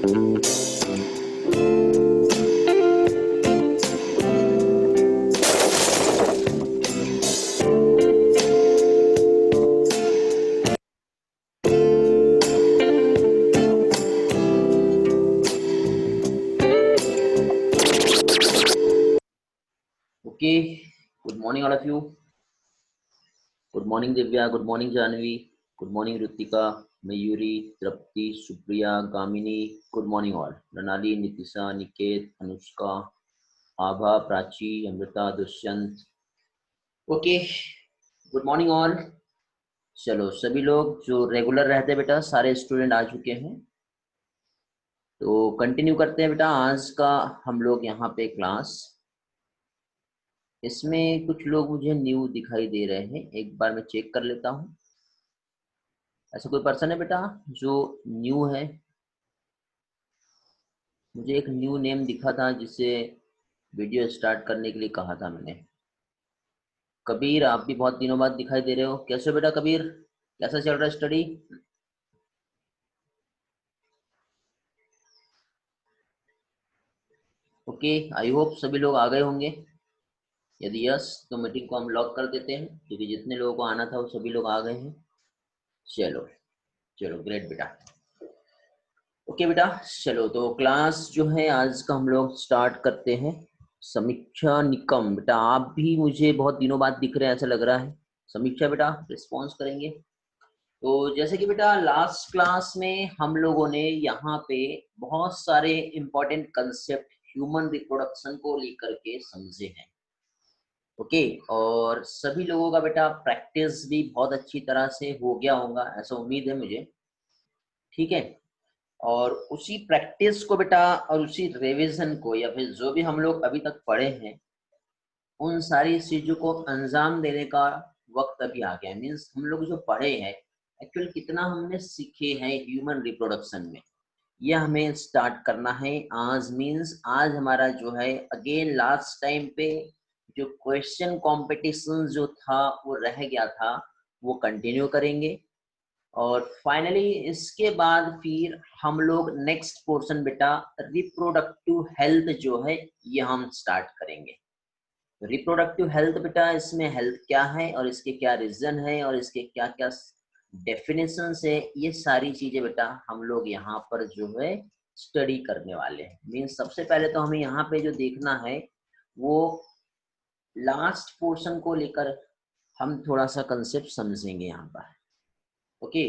Okay, good morning all of you. Good morning Divya, good morning Janvi, good morning Ritika, Mayuri, Trapti, Supriya, Gamini, good morning all. Pranali, Nitisa, Niket, Anushka, Abha, Prachi, Amrita, Dushyant. Okay, good morning all. चलो सभी लोग जो regular रहते हैं बेटा सारे student आ चुके हैं, तो कंटिन्यू करते हैं बेटा आज का हम लोग यहाँ पे क्लास। इसमें कुछ लोग मुझे न्यू दिखाई दे रहे हैं, एक बार मैं चेक कर लेता हूँ। ऐसा कोई पर्सन है बेटा जो न्यू है? मुझे एक न्यू नेम दिखा था जिसे वीडियो स्टार्ट करने के लिए कहा था मैंने। कबीर, आप भी बहुत दिनों बाद दिखाई दे रहे हो। कैसे हो बेटा कबीर, कैसा चल रहा है स्टडी? ओके, आई होप सभी लोग आ गए होंगे। यदि यस तो मीटिंग को हम लॉक कर देते हैं, क्योंकि जितने लोगों को आना था वो सभी लोग आ गए हैं। चलो चलो ग्रेट बेटा। ओके बेटा, चलो तो क्लास जो है आज का हम लोग स्टार्ट करते हैं। समीक्षा निकम, बेटा आप भी मुझे बहुत दिनों बाद दिख रहे हैं ऐसा लग रहा है। समीक्षा बेटा रिस्पॉन्स करेंगे। तो जैसे कि बेटा लास्ट क्लास में हम लोगों ने यहाँ पे बहुत सारे इंपॉर्टेंट कंसेप्ट ह्यूमन रिप्रोडक्शन को लेकर के समझे हैं। ओके, और सभी लोगों का बेटा प्रैक्टिस भी बहुत अच्छी तरह से हो गया होगा ऐसा उम्मीद है मुझे। ठीक है, और उसी प्रैक्टिस को बेटा और उसी रिवीजन को या फिर जो भी हम लोग अभी तक पढ़े हैं उन सारी चीजों को अंजाम देने का वक्त अभी आ गया है। मीन्स हम लोग जो पढ़े हैं एक्चुअली कितना हमने सीखे हैं ह्यूमन रिप्रोडक्शन में, यह हमें स्टार्ट करना है आज। मीन्स आज हमारा जो है अगेन लास्ट टाइम पे जो क्वेश्चन कंपटीशन जो था वो रह गया था वो कंटिन्यू करेंगे, और फाइनली इसके बाद फिर हम लोग नेक्स्ट पोर्शन बेटा रिप्रोडक्टिव हेल्थ जो है ये हम स्टार्ट करेंगे। रिप्रोडक्टिव हेल्थ बेटा, इसमें हेल्थ क्या है और इसके क्या रीजन है और इसके क्या क्या डेफिनेशन है, ये सारी चीजें बेटा हम लोग यहाँ पर जो है स्टडी करने वाले हैं। मीन्स सबसे पहले तो हमें यहाँ पे जो देखना है वो लास्ट पोर्शन को लेकर हम थोड़ा सा कंसेप्ट समझेंगे यहाँ पर। ओके,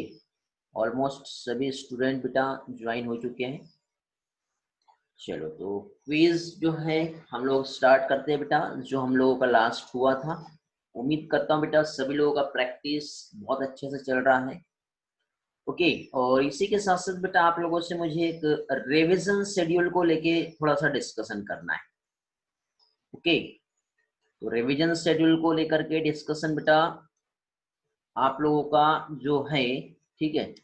ऑलमोस्ट सभी स्टूडेंट बेटा ज्वाइन हो चुके हैं। चलो तो क्विज जो है हम लोग स्टार्ट करते हैं बेटा, जो हम लोगों का लास्ट हुआ था। उम्मीद करता हूँ बेटा सभी लोगों का प्रैक्टिस बहुत अच्छे से चल रहा है। ओके, और इसी के साथ साथ बेटा आप लोगों से मुझे एक रिवीजन शेड्यूल को लेके थोड़ा सा डिस्कशन करना है। ओके, तो रिवीजन शेड्यूल को लेकर के डिस्कशन बेटा आप लोगों का जो है, ठीक है,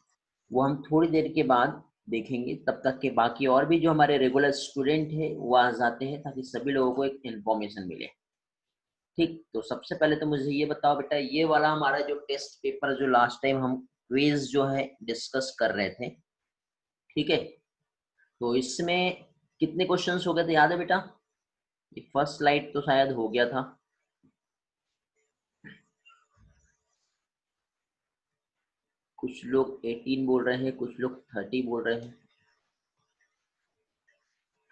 वो हम थोड़ी देर के बाद देखेंगे। तब तक के बाकी और भी जो हमारे रेगुलर स्टूडेंट है वो आ जाते हैं ताकि सभी लोगों को एक इन्फॉर्मेशन मिले। ठीक, तो सबसे पहले तो मुझे ये बताओ बेटा, ये वाला हमारा जो टेस्ट पेपर जो लास्ट टाइम हम क्विज जो है डिस्कस कर रहे थे, ठीक है, तो इसमें कितने क्वेश्चंस हो गए थे याद है बेटा? ये फर्स्ट स्लाइड तो शायद हो गया था। कुछ लोग 18 बोल रहे हैं, कुछ लोग 30 बोल रहे हैं।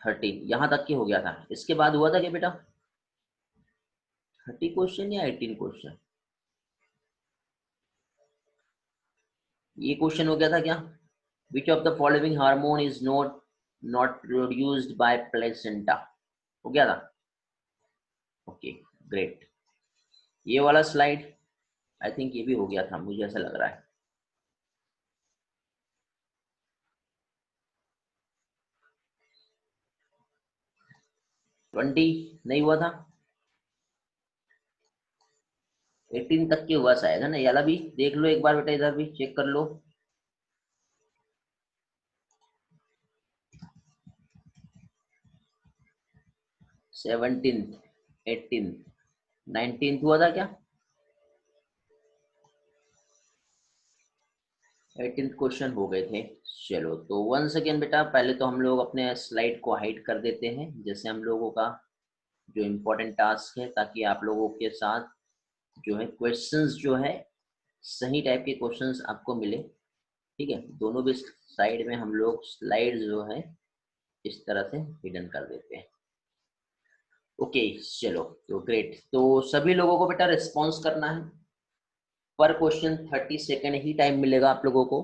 13 यहाँ तक की हो गया था, इसके बाद हुआ था क्या बेटा? 30 क्वेश्चन या 18 क्वेश्चन? ये क्वेश्चन हो गया था क्या? विच of the following hormone is not produced by placenta? हो गया था। ओके ग्रेट, ये वाला स्लाइड आई थिंक ये भी हो गया था, मुझे ऐसा लग रहा है। ट्वेंटी नहीं हुआ था, 18 तक के हुआ शायद, है ना? याला भी देख लो एक बार बेटा, इधर भी चेक कर लो। 17, 18, 19 हुआ था क्या? 18 क्वेश्चन हो गए थे। चलो तो वन सेकेंड बेटा, पहले तो हम लोग अपने स्लाइड को हाइड कर देते हैं, जैसे हम लोगों का जो इम्पोर्टेंट टास्क है, ताकि आप लोगों के साथ जो है क्वेश्चंस जो है सही टाइप के क्वेश्चंस आपको मिले। ठीक है, दोनों भी साइड में हम लोग स्लाइड जो है इस तरह से हिडन कर देते हैं। ओके चलो, तो ग्रेट। तो सभी लोगों को बेटा रिस्पॉन्स करना है। पर क्वेश्चन 30 सेकेंड ही टाइम मिलेगा आप लोगों को,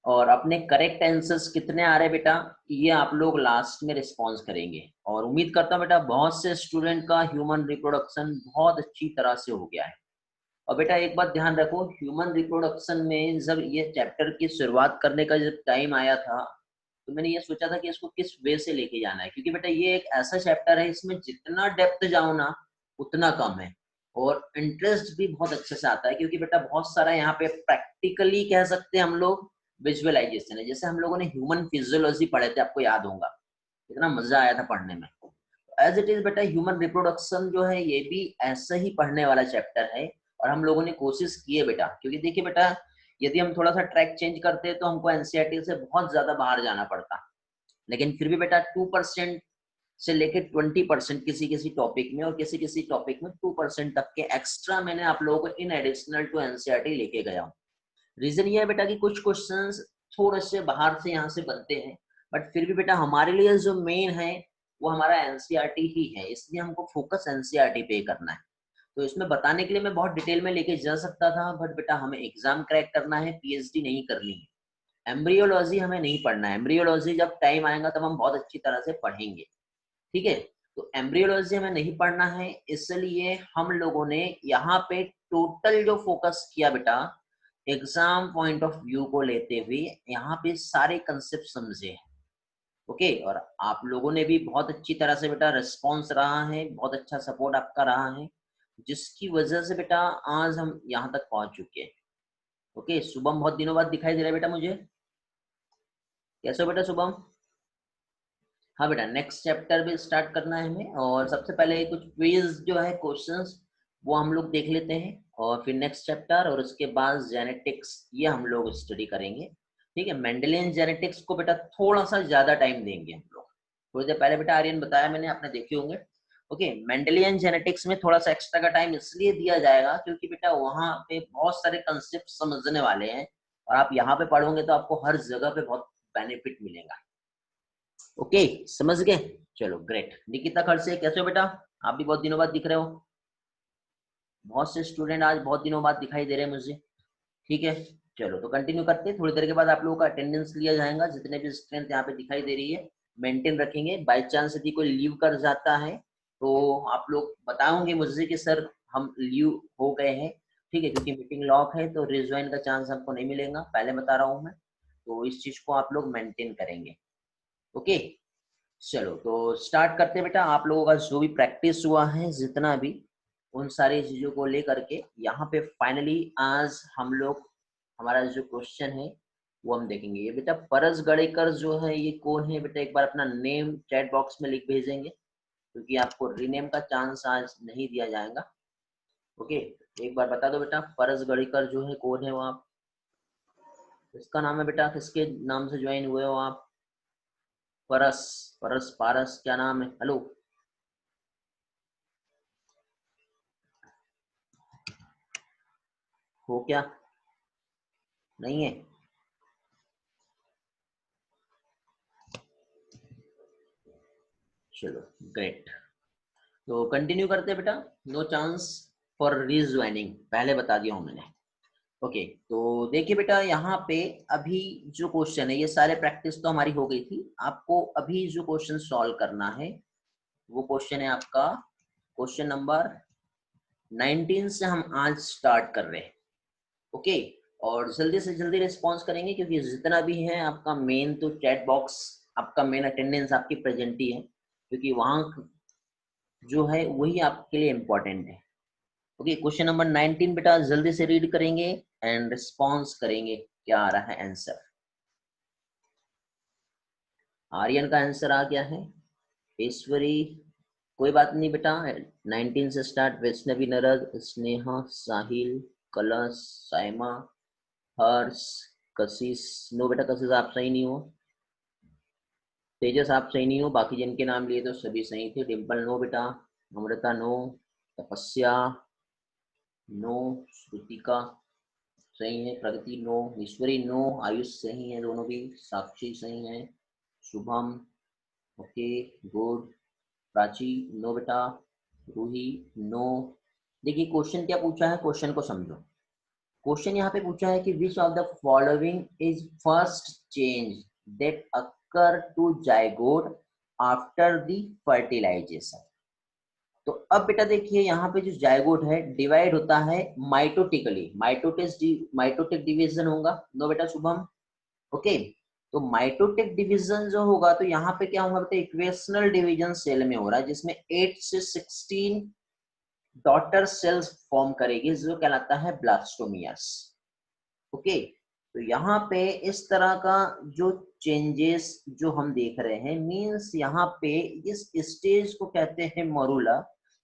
और अपने करेक्ट आंसर्स कितने आ रहे बेटा, ये आप लोग लास्ट में रिस्पॉन्स करेंगे। और उम्मीद करता हूँ बेटा बहुत से स्टूडेंट का ह्यूमन रिप्रोडक्शन बहुत अच्छी तरह से हो गया है। और बेटा एक बात ध्यान रखो, ह्यूमन रिप्रोडक्शन में जब ये चैप्टर की शुरुआत करने का जब टाइम आया था, तो मैंने ये सोचा था कि इसको किस वे से लेके जाना है, क्योंकि बेटा ये एक ऐसा चैप्टर है, इसमें जितना डेप्थ जाओ ना उतना कम है, और इंटरेस्ट भी बहुत अच्छे से आता है, क्योंकि बेटा बहुत सारा यहाँ पे प्रैक्टिकली कह सकते हैं हम लोग विजुअलाइजेशन है। जैसे हम लोगों ने ह्यूमन फिजियोलॉजी पढ़े थे, आपको याद होगा, कितना मजा आया था पढ़ने में। एज इट इज बेटा ह्यूमन रिप्रोडक्शन जो है ये भी ऐसा ही पढ़ने वाला चैप्टर है, और हम लोगों ने कोशिश की है बेटा, क्योंकि देखिए बेटा यदि हम थोड़ा सा ट्रैक चेंज करते तो हमको एनसीईआरटी से बहुत ज्यादा बाहर जाना पड़ता, लेकिन फिर भी बेटा 2% से लेकर 20% किसी किसी टॉपिक में, और किसी किसी टॉपिक में 2% तक के एक्स्ट्रा मैंने आप लोगों को इन एडिशनल टू एनसीईआरटी लेके गया हूँ। रीजन ये है बेटा कि कुछ क्वेश्चंस थोड़े से बाहर से यहाँ से बनते हैं, बट फिर भी बेटा हमारे लिए जो मेन है वो हमारा एनसीईआरटी ही है, इसलिए हमको फोकस एनसीईआरटी पे करना है। तो इसमें बताने के लिए मैं बहुत डिटेल में लेके जा सकता था, बट बेटा हमें एग्जाम क्रैक करना है, पीएचडी नहीं करनी है। एम्ब्रियोलॉजी हमें नहीं पढ़ना है, एम्ब्रियोलॉजी जब टाइम आएगा तब हम बहुत अच्छी तरह से पढ़ेंगे। ठीक है, तो एम्ब्रियोलॉजी हमें नहीं पढ़ना है, इसलिए हम लोगों ने यहाँ पे टोटल जो फोकस किया बेटा एग्जाम पॉइंट ऑफ व्यू को लेते हुए, यहाँ पे सारे कंसेप्ट समझे हैं। ओके, और आप लोगों ने भी बहुत अच्छी तरह से बेटा रिस्पॉन्स रहा है, बहुत अच्छा सपोर्ट आपका रहा है, जिसकी वजह से बेटा आज हम यहाँ तक पहुंच चुके हैं। ओके, शुभम बहुत दिनों बाद दिखाई दे रहा है बेटा मुझे, कैसे हो बेटा शुभम? हाँ बेटा, नेक्स्ट चैप्टर भी स्टार्ट करना है हमें, और सबसे पहले कुछ क्विज जो है क्वेश्चंस वो हम लोग देख लेते हैं, और फिर नेक्स्ट चैप्टर, और उसके बाद जेनेटिक्स ये हम लोग स्टडी करेंगे। ठीक है, मेंडेलियन जेनेटिक्स को बेटा थोड़ा सा ज्यादा टाइम देंगे हम लोग। थोड़ी देर पहले बेटा आर्यन बताया मैंने, आपने देखे होंगे। ओके, मेंडेलियन जेनेटिक्स में थोड़ा सा एक्स्ट्रा का टाइम इसलिए दिया जाएगा क्योंकि बेटा वहाँ पे बहुत सारे कंसेप्ट समझने वाले हैं, और आप यहाँ पे पढ़ोगे तो आपको हर जगह पे बहुत बेनिफिट मिलेगा। ओके, समझ गए? चलो ग्रेट। निकिता खड़से कैसे हो बेटा? आप भी बहुत दिनों बाद दिख रहे हो। बहुत से स्टूडेंट आज बहुत दिनों बाद दिखाई दे रहे हैं मुझे। ठीक है, चलो तो कंटिन्यू करते हैं। थोड़ी देर के बाद आप लोगों का अटेंडेंस लिया जाएगा, जितने भी स्ट्रेंथ यहाँ पे दिखाई दे रही है मेंटेन रखेंगे। बाई चांस यदि कोई लीव कर जाता है तो आप लोग बताओगे मुझसे कि सर हम लीव हो गए हैं। ठीक है, क्योंकि मीटिंग लॉक है तो रिज्वाइन का चांस हमको नहीं मिलेगा, पहले बता रहा हूँ मैं। तो इस चीज को आप लोग मेंटेन करेंगे। ओके, चलो तो स्टार्ट करते हैं बेटा। आप लोगों का जो भी प्रैक्टिस हुआ है जितना भी, उन सारी चीजों को लेकर के यहाँ पे फाइनली आज हम लोग हमारा जो क्वेश्चन है वो हम देखेंगे। ये बेटा परस गणेकर जो है ये कौन है बेटा, एक बार अपना नेम चैट बॉक्स में लिख भेजेंगे, क्योंकि आपको रीनेम का चांस आज नहीं दिया जाएगा। ओके, एक बार बता दो बेटा परस गणेकर जो है कौन है वो आप, इसका नाम है बेटा, किसके नाम से ज्वाइन हुए हो आप? परस, परस पारस क्या नाम है? हेलो, हो क्या? नहीं है? चलो ग्रेट, तो कंटिन्यू करते हैं बेटा। नो चांस फॉर रीज्वाइनिंग, पहले बता दिया हूं मैंने। ओके, तो देखिए बेटा यहाँ पे अभी जो क्वेश्चन है ये सारे प्रैक्टिस तो हमारी हो गई थी। आपको अभी जो क्वेश्चन सॉल्व करना है वो क्वेश्चन है आपका क्वेश्चन नंबर 19 से हम आज स्टार्ट कर रहे हैं। ओके, और जल्दी से जल्दी रिस्पॉन्स करेंगे, क्योंकि जितना भी है आपका मेन तो चैट बॉक्स, आपका मेन अटेंडेंस आपकी प्रेजेंट ही है, क्योंकि वहां जो है वही आपके लिए इम्पोर्टेंट है। ओके, क्वेश्चन नंबर 19 बेटा जल्दी से रीड करेंगे एंड रिस्पॉन्स करेंगे क्या आ रहा है आंसर। आर्यन का आंसर आ गया है। ईश्वरी, कोई बात नहीं बेटा, 19 से स्टार्ट। वैष्णवी, नरद, स्नेहा, साहिल, कलश, साइमा, हर्ष, कशिश नो बेटा, कशिश आप सही नहीं हो। तेजस आप सही नहीं हो, बाकी जिनके नाम लिए तो सभी सही थे। डिम्पल नो बेटा, अमृता नो, तपस्या नो, श्रुतिका सही है, प्रगति नो, ईश्वरी नो, आयुष सही है दोनों भी, साक्षी सही है, Shubham okay good, Prachi no बेटा, रूही नो। देखिए क्वेश्चन क्या पूछा है, क्वेश्चन को समझो। क्वेश्चन यहाँ पे पूछा है कि which of the following is first change that occur to zygote after the fertilization. तो अब बेटा देखिए यहाँ पे जो जाइगोट है डिवाइड होता है माइटोटिकली, माइटोटिक डिवीजन होगा नो बेटा शुभम, ओके। तो माइटोटिक डिवीजन जो होगा तो यहाँ पे क्या होगा बेटा, इक्वेशनल डिवीजन सेल में हो रहा है, जिसमें 8 से 16 डॉटर सेल्स फॉर्म करेगी, जो कहलाता है ब्लास्टोमियास, ओके। तो यहाँ पे इस तरह का जो चेंजेस जो हम देख रहे हैं, मींस यहाँ पे इस स्टेज को कहते हैं मरूला,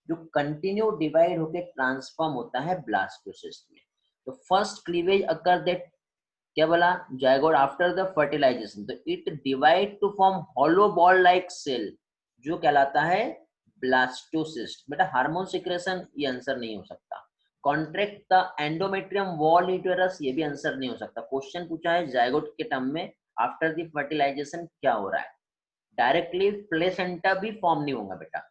जो कंटिन्यू डिवाइड होकर ट्रांसफॉर्म होता है ब्लास्टोसिस्ट में। तो फर्स्ट क्लीवेज अकर दैट, क्या बोला, जाइगोट आफ्टर द फर्टिलाइजेशन, तो it divide to form hollow ball like cell, जो कहलाता है ब्लास्टोसिस्ट। बेटा हार्मोन सिक्रेशन, ये आंसर नहीं हो सकता। Contract the endometrium wall uterus, ये भी आंसर नहीं हो सकता। क्वेश्चन पूछा है जाइगोट के टर्म में आफ्टर द फर्टिलाइजेशन क्या हो रहा है, डायरेक्टली प्लेसेंटा भी फॉर्म नहीं होगा बेटा,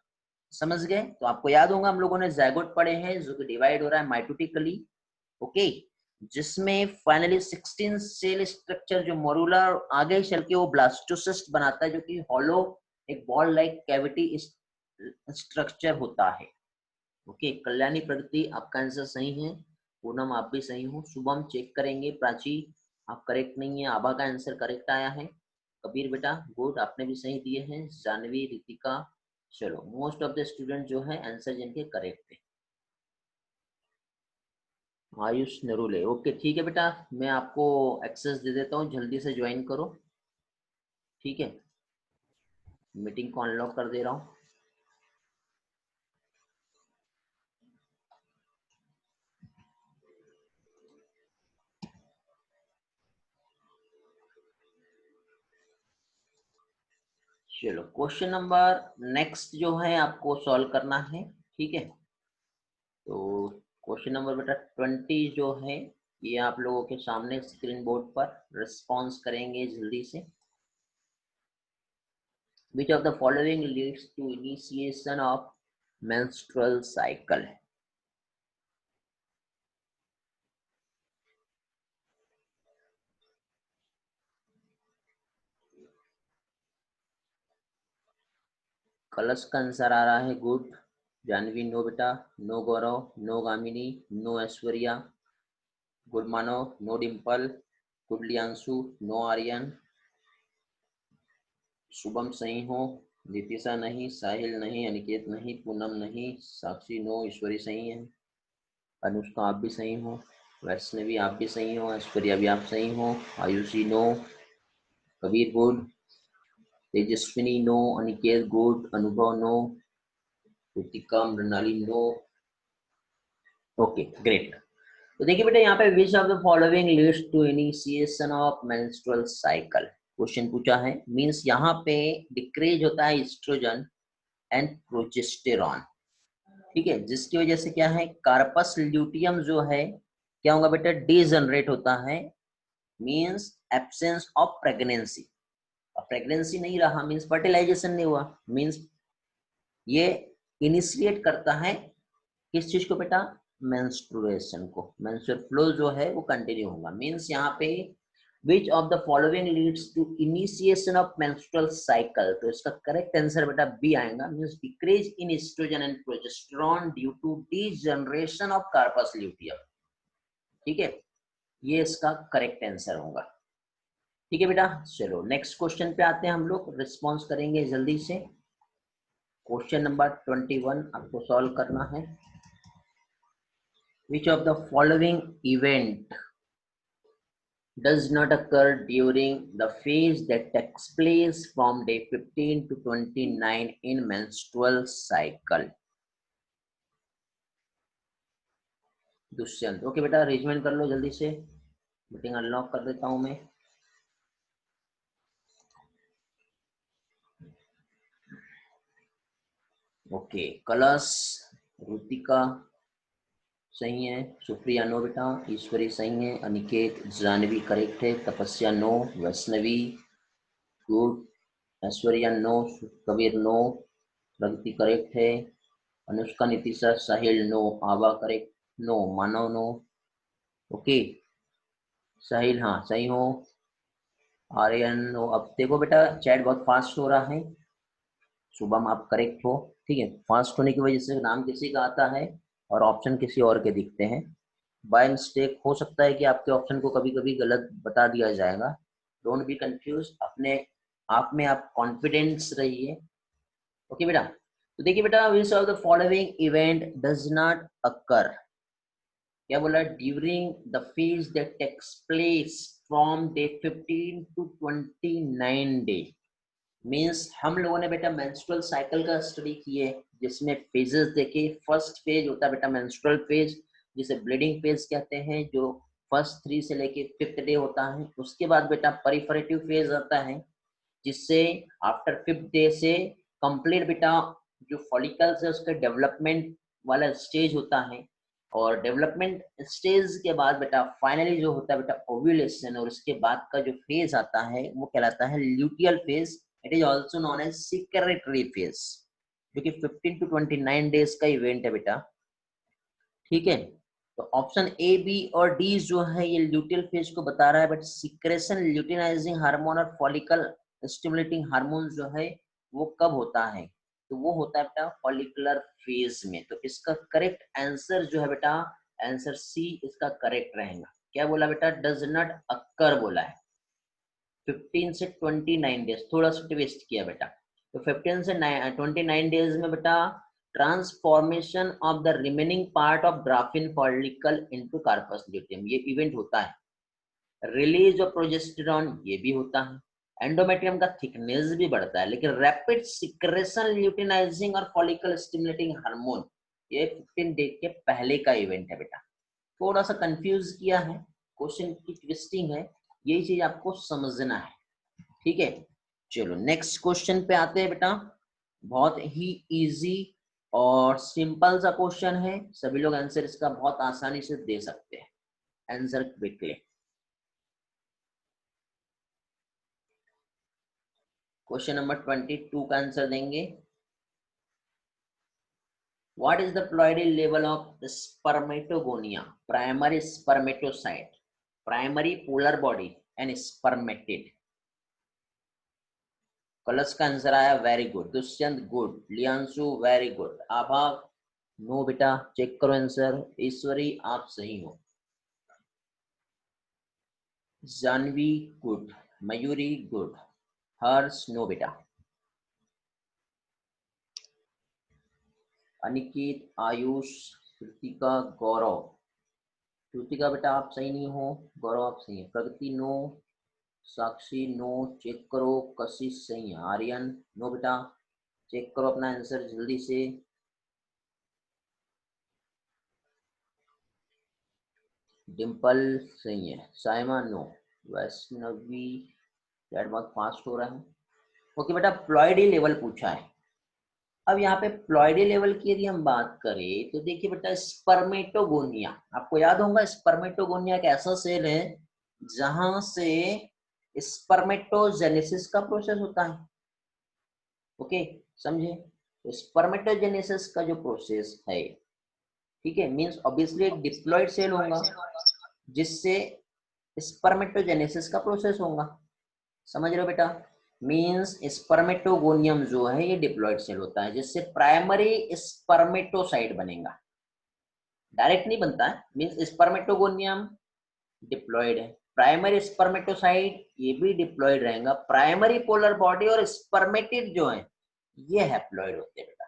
समझ गए। तो आपको याद होगा हम लोगों ने जाइगोट पढ़े हैं, जो कि डिवाइड हो रहा है माइटोटिकली, ओके, जिसमें फाइनली 16 सेल स्ट्रक्चर जो मोरुला आगे चल के वो ब्लास्टोसिस्ट बनाता है, जो कि हॉलो एक बॉल लाइक कैविटी स्ट्रक्चर होता है, ओके। कल्याणी प्रगति आपका आंसर सही है, पूनम आप भी सही हो, शुभम चेक करेंगे, प्राची आप करेक्ट नहीं है, आभा का आंसर करेक्ट आया है, कबीर बेटा गुड आपने भी सही दिए हैं, जानवी रितिका, चलो मोस्ट ऑफ द स्टूडेंट जो है आंसर जिनके करेक्ट है। आयुष नरूले ओके ठीक है बेटा, मैं आपको एक्सेस दे देता हूँ, जल्दी से ज्वाइन करो, ठीक है। मीटिंग को अनलॉक कर दे रहा हूँ। चलो क्वेश्चन नंबर नेक्स्ट जो है आपको सॉल्व करना है, ठीक है। तो क्वेश्चन नंबर बेटा 20 जो है ये आप लोगों के सामने स्क्रीन बोर्ड पर रिस्पॉन्स करेंगे जल्दी से। Which of the following leads to initiation of menstrual cycle? कलश का आंसर आ रहा है गुड, जानवी नो बेटा, no Gaurav, no Gamini, no Aishwarya, good Mano, no Dimple, good Liyanshu, no Aryan, Shubham सही हो, नीतिशा नहीं, साहिल नहीं, अनिकेत नहीं, पूनम नहीं, साक्षी नो, ईश्वरी सही है, अनुष्का आप भी सही हो, वैष्णवी आप भी सही हो, ऐश्वर्या भी आप सही हो, Ayushi no, Kabir good, Tejaswini no, Aniket good, Anubhav no, Kritika Mrinali no, okay great. तो देखिए बेटा यहाँ पे which of the following leads to initiation of menstrual cycle, question पूछा है, मींस यहाँ पे डिक्रीज होता है एस्ट्रोजन एंड प्रोजेस्टेरॉन, ठीक है, जिसकी वजह से क्या है, कार्पस ल्यूटियम जो है क्या होगा बेटा, डीजनरेट होता है, means absence of pregnancy. Pregnancy नहीं रहा मींस फर्टिलाइजेशन नहीं हुआ, मींस ये इनिशिएट करता है किस चीज को बेटा, मेंस्ट्रुएशन को, मेंस्ट्रुअल फ्लो जो है वो कंटिन्यू होगा। मींस यहाँ पे which of the following leads to initiation of menstrual cycle, तो इसका करेक्ट आंसर बेटा बी आएगा, means decrease in oestrogen and progesterone due to degeneration of corpus luteum, ठीक है, ये इसका करेक्ट आंसर होगा, ठीक है बेटा। चलो नेक्स्ट क्वेश्चन पे आते हैं, हम लोग रिस्पॉन्स करेंगे जल्दी से। क्वेश्चन नंबर 21 आपको सॉल्व करना है। Which of the following event does not occur during the phase that takes place from day 15 to 29 in menstrual cycle? Dushyant okay बेटा, अरेंजमेंट कर लो जल्दी से। मीटिंग अनलॉक कर देता हूं मैं। ओके, कलश, रुतिका सही है, सुप्रिया नो बेटा, ईश्वरी सही है, अनिकेत, जानवी करेक्ट है, Tapasya no, Vaishnavi good, Aishwarya no, Kabir no, Pragati correct है, Anushka, Nitisha, Sahil no, Aava correct no, Manav no. Okay Sahil हाँ सही हो, आर्यन नो। अब देखो बेटा चैट बहुत फास्ट हो रहा है, शुभम आप करेक्ट हो, ठीक है। फास्ट होने की वजह से नाम किसी का आता है और ऑप्शन किसी और के दिखते हैं। बाय मिस्टेक हो सकता है कि आपके ऑप्शन को कभी कभी गलत बता दिया जाएगा। डोंट बी कंफ्यूज, अपने आप में आप कॉन्फिडेंस रहिए। ओके बेटा, तो देखिए बेटा, which of the following event does not occur, क्या बोला, during the phase that takes place from day 15 to 29 day. Means हम लोगों ने बेटा मेंस्ट्रुअल साइकिल का स्टडी किए, जिसमें फेजेस देखे। फर्स्ट फेज होता है बेटा मेंस्ट्रुअल फेज, जिसे ब्लीडिंग फेज कहते हैं, जो फर्स्ट 3 से लेके 5th डे होता है। उसके बाद बेटा परिफरेटिव फेज आता है, जिससे आफ्टर 5th डे से कंप्लीट बेटा जो फॉलिकल्स है उसका डेवलपमेंट वाला स्टेज होता है। और डेवलपमेंट स्टेज के बाद बेटा फाइनली जो होता है बेटा ओव्यूलेशन, और उसके बाद का जो फेज आता है वो कहलाता है luteal phase. It is also known as secretory phase, जो कि 15 टू 29 डेज का इवेंट है बेटा, ठीक है। तो ऑप्शन ए बी और डी जो है ये ल्यूटियल फेज को बता रहा है, बट सिक्रेशन ल्यूटिनाइजिंग हार्मोन और फॉलिकल स्टिमुलेटिंग हार्मोन जो है वो कब होता है, तो वो होता है बेटा फॉलिकुलर फेज में। तो इसका करेक्ट आंसर जो है बेटा, आंसर सी इसका करेक्ट रहेगा। क्या बोला बेटा, डज नॉट अक्कर बोला है। 15 से 29 डेज, थोड़ा सा ट्विस्ट किया बेटा। तो 15 से 29 डेज में बेटा transformation of the remaining part of graafian follicle into corpus luteum, ये इवेंट होता है। रिलीज ऑफ प्रोजेस्टेरॉन, ये भी होता है। एंडोमेट्रियम का थिकनेस भी बढ़ता है। लेकिन रैपिड सिक्रेशन ल्यूटिनाइजिंग और फॉलिकल स्टिमुलेटिंग हार्मोन, ये 15 डे के पहले का इवेंट है बेटा। थोड़ा सा कंफ्यूज किया है, क्वेश्चन की ट्विस्टिंग है, यही चीज आपको समझना है, ठीक है। चलो नेक्स्ट क्वेश्चन पे आते हैं बेटा। बहुत ही इजी और सिंपल सा क्वेश्चन है, सभी लोग आंसर इसका बहुत आसानी से दे सकते हैं। आंसर क्विकली, क्वेश्चन नंबर 22 का आंसर देंगे। What is the ploidy level of spermatogonia, primary spermatocyte, primary polar body and spermatid. Kalash का आंसर आया very good, Dushyant good, Liyanshu very good, Abha no बेटा, चेक करो आंसर, ईश्वरी आप सही हो, Janvi good, Mayuri good, Harsh no बेटा, अनिकेत, आयुष, कृतिका, गौरव, कृतिका बेटा आप सही नहीं हो, गौरव आप सही है, प्रगति नो, साक्षी नो, चेक करो, कशिश सही है, आर्यन नो बेटा, चेक करो अपना आंसर जल्दी से, डिम्पल सही है, साइमा नो, वैष्णवी, चैट बहुत फास्ट हो रहा है। ओके बेटा, प्लॉइडी लेवल पूछा है। अब यहाँ पे प्लॉइडी लेवल की यदि हम बात करें तो देखिए बेटा स्पर्मेटोगोनिया, आपको याद होगा स्पर्मेटोगोनिया एक ऐसा सेल है जहां से स्पर्मेटोजेनेसिस का प्रोसेस होता है। ओके समझे, तो स्पर्मेटोजेनेसिस का जो प्रोसेस है, ठीक है, मींस ऑब्वियसली एक डिप्लॉइड सेल होगा जिससे स्पर्मेटोजेनेसिस का प्रोसेस होगा। समझ रहे हो बेटा, मींस स्पर्मेटोगोनियम जो है ये डिप्लॉइड सेल होता है जिससे प्राइमरी स्पर्मेटोसाइट बनेगा, डायरेक्ट नहीं बनता है। मींस स्पर्मेटोगोनियम डिप्लॉइड है, प्राइमरी स्पर्मेटोसाइट ये भी डिप्लॉइड रहेगा, प्राइमरी पोलर बॉडी और स्पर्मेटिड जो है ये हैप्लॉइड होते हैं बेटा,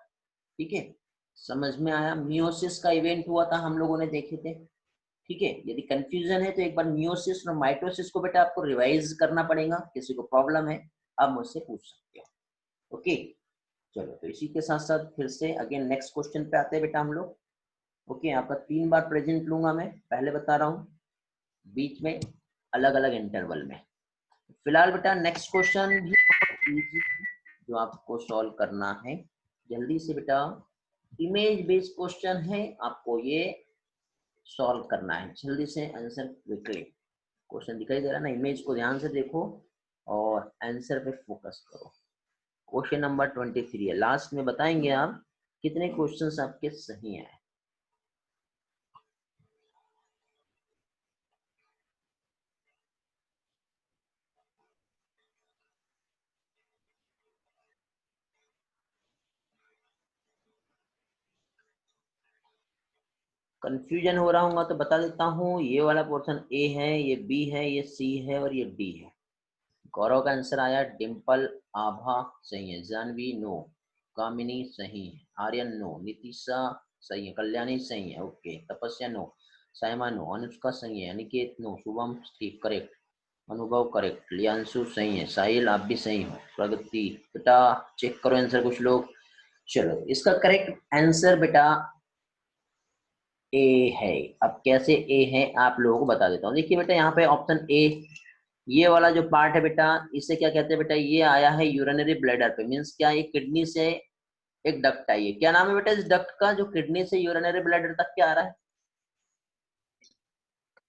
ठीक है। समझ में आया, मियोसिस का इवेंट हुआ था हम लोगों ने देखे थे, ठीक है। यदि कंफ्यूजन है तो एक बार मियोसिस और माइटोसिस को बेटा आपको रिवाइज करना पड़ेगा, किसी को प्रॉब्लम है आप मुझसे पूछ सकते हो, ओके। चलो तो इसी के साथ साथ फिर से अगेन नेक्स्ट क्वेश्चन पे आते हैं बेटा हम लोग। ओके आपका 3 बार प्रेजेंट लूंगा मैं, पहले बता रहा हूँ, बीच में अलग अलग इंटरवल में। फिलहाल बेटा नेक्स्ट क्वेश्चन भी बहुत इजी जो आपको सॉल्व करना है, जल्दी से बेटा। इमेज बेस्ड क्वेश्चन है, आपको ये सॉल्व करना है, जल्दी से आंसर क्विकली। क्वेश्चन दिखाई दे रहा है ना, इमेज को ध्यान से देखो और आंसर पे फोकस करो। क्वेश्चन नंबर 23 है, लास्ट में बताएंगे आप कितने क्वेश्चंस आपके सही हैं। कंफ्यूजन हो रहा होगा तो बता देता हूँ, ये वाला पोर्शन ए है, ये बी है, ये सी है और ये डी है। गौरव का आंसर आया डिम्पल, आभा सही है, जानवी नो, कामिनी सही है, आर्यन नो, नितिशा सही है, कल्याणी सही है, ओके, तपस्या नो, साइमा नो, अनुष्का सही है, अनिकेत नो, शुभम ठीक करेक्ट, अनुभव करेक्ट, लियांशु सही है, साहिल आप भी सही हो, प्रगति बेटा चेक करो आंसर कुछ लोग। चलो इसका करेक्ट आंसर बेटा ए है। अब कैसे ए है आप लोगों को बता देता हूँ। देखिए बेटा यहाँ पे ऑप्शन ए, ये वाला जो पार्ट है बेटा, इसे क्या कहते हैं बेटा, ये आया है यूरिनरी ब्लैडर पे, मीन्स क्या, ये किडनी से एक डक्ट आई है। क्या नाम है बेटा इस डक्ट का जो किडनी से यूरिनरी ब्लैडर तक क्या आ रहा है?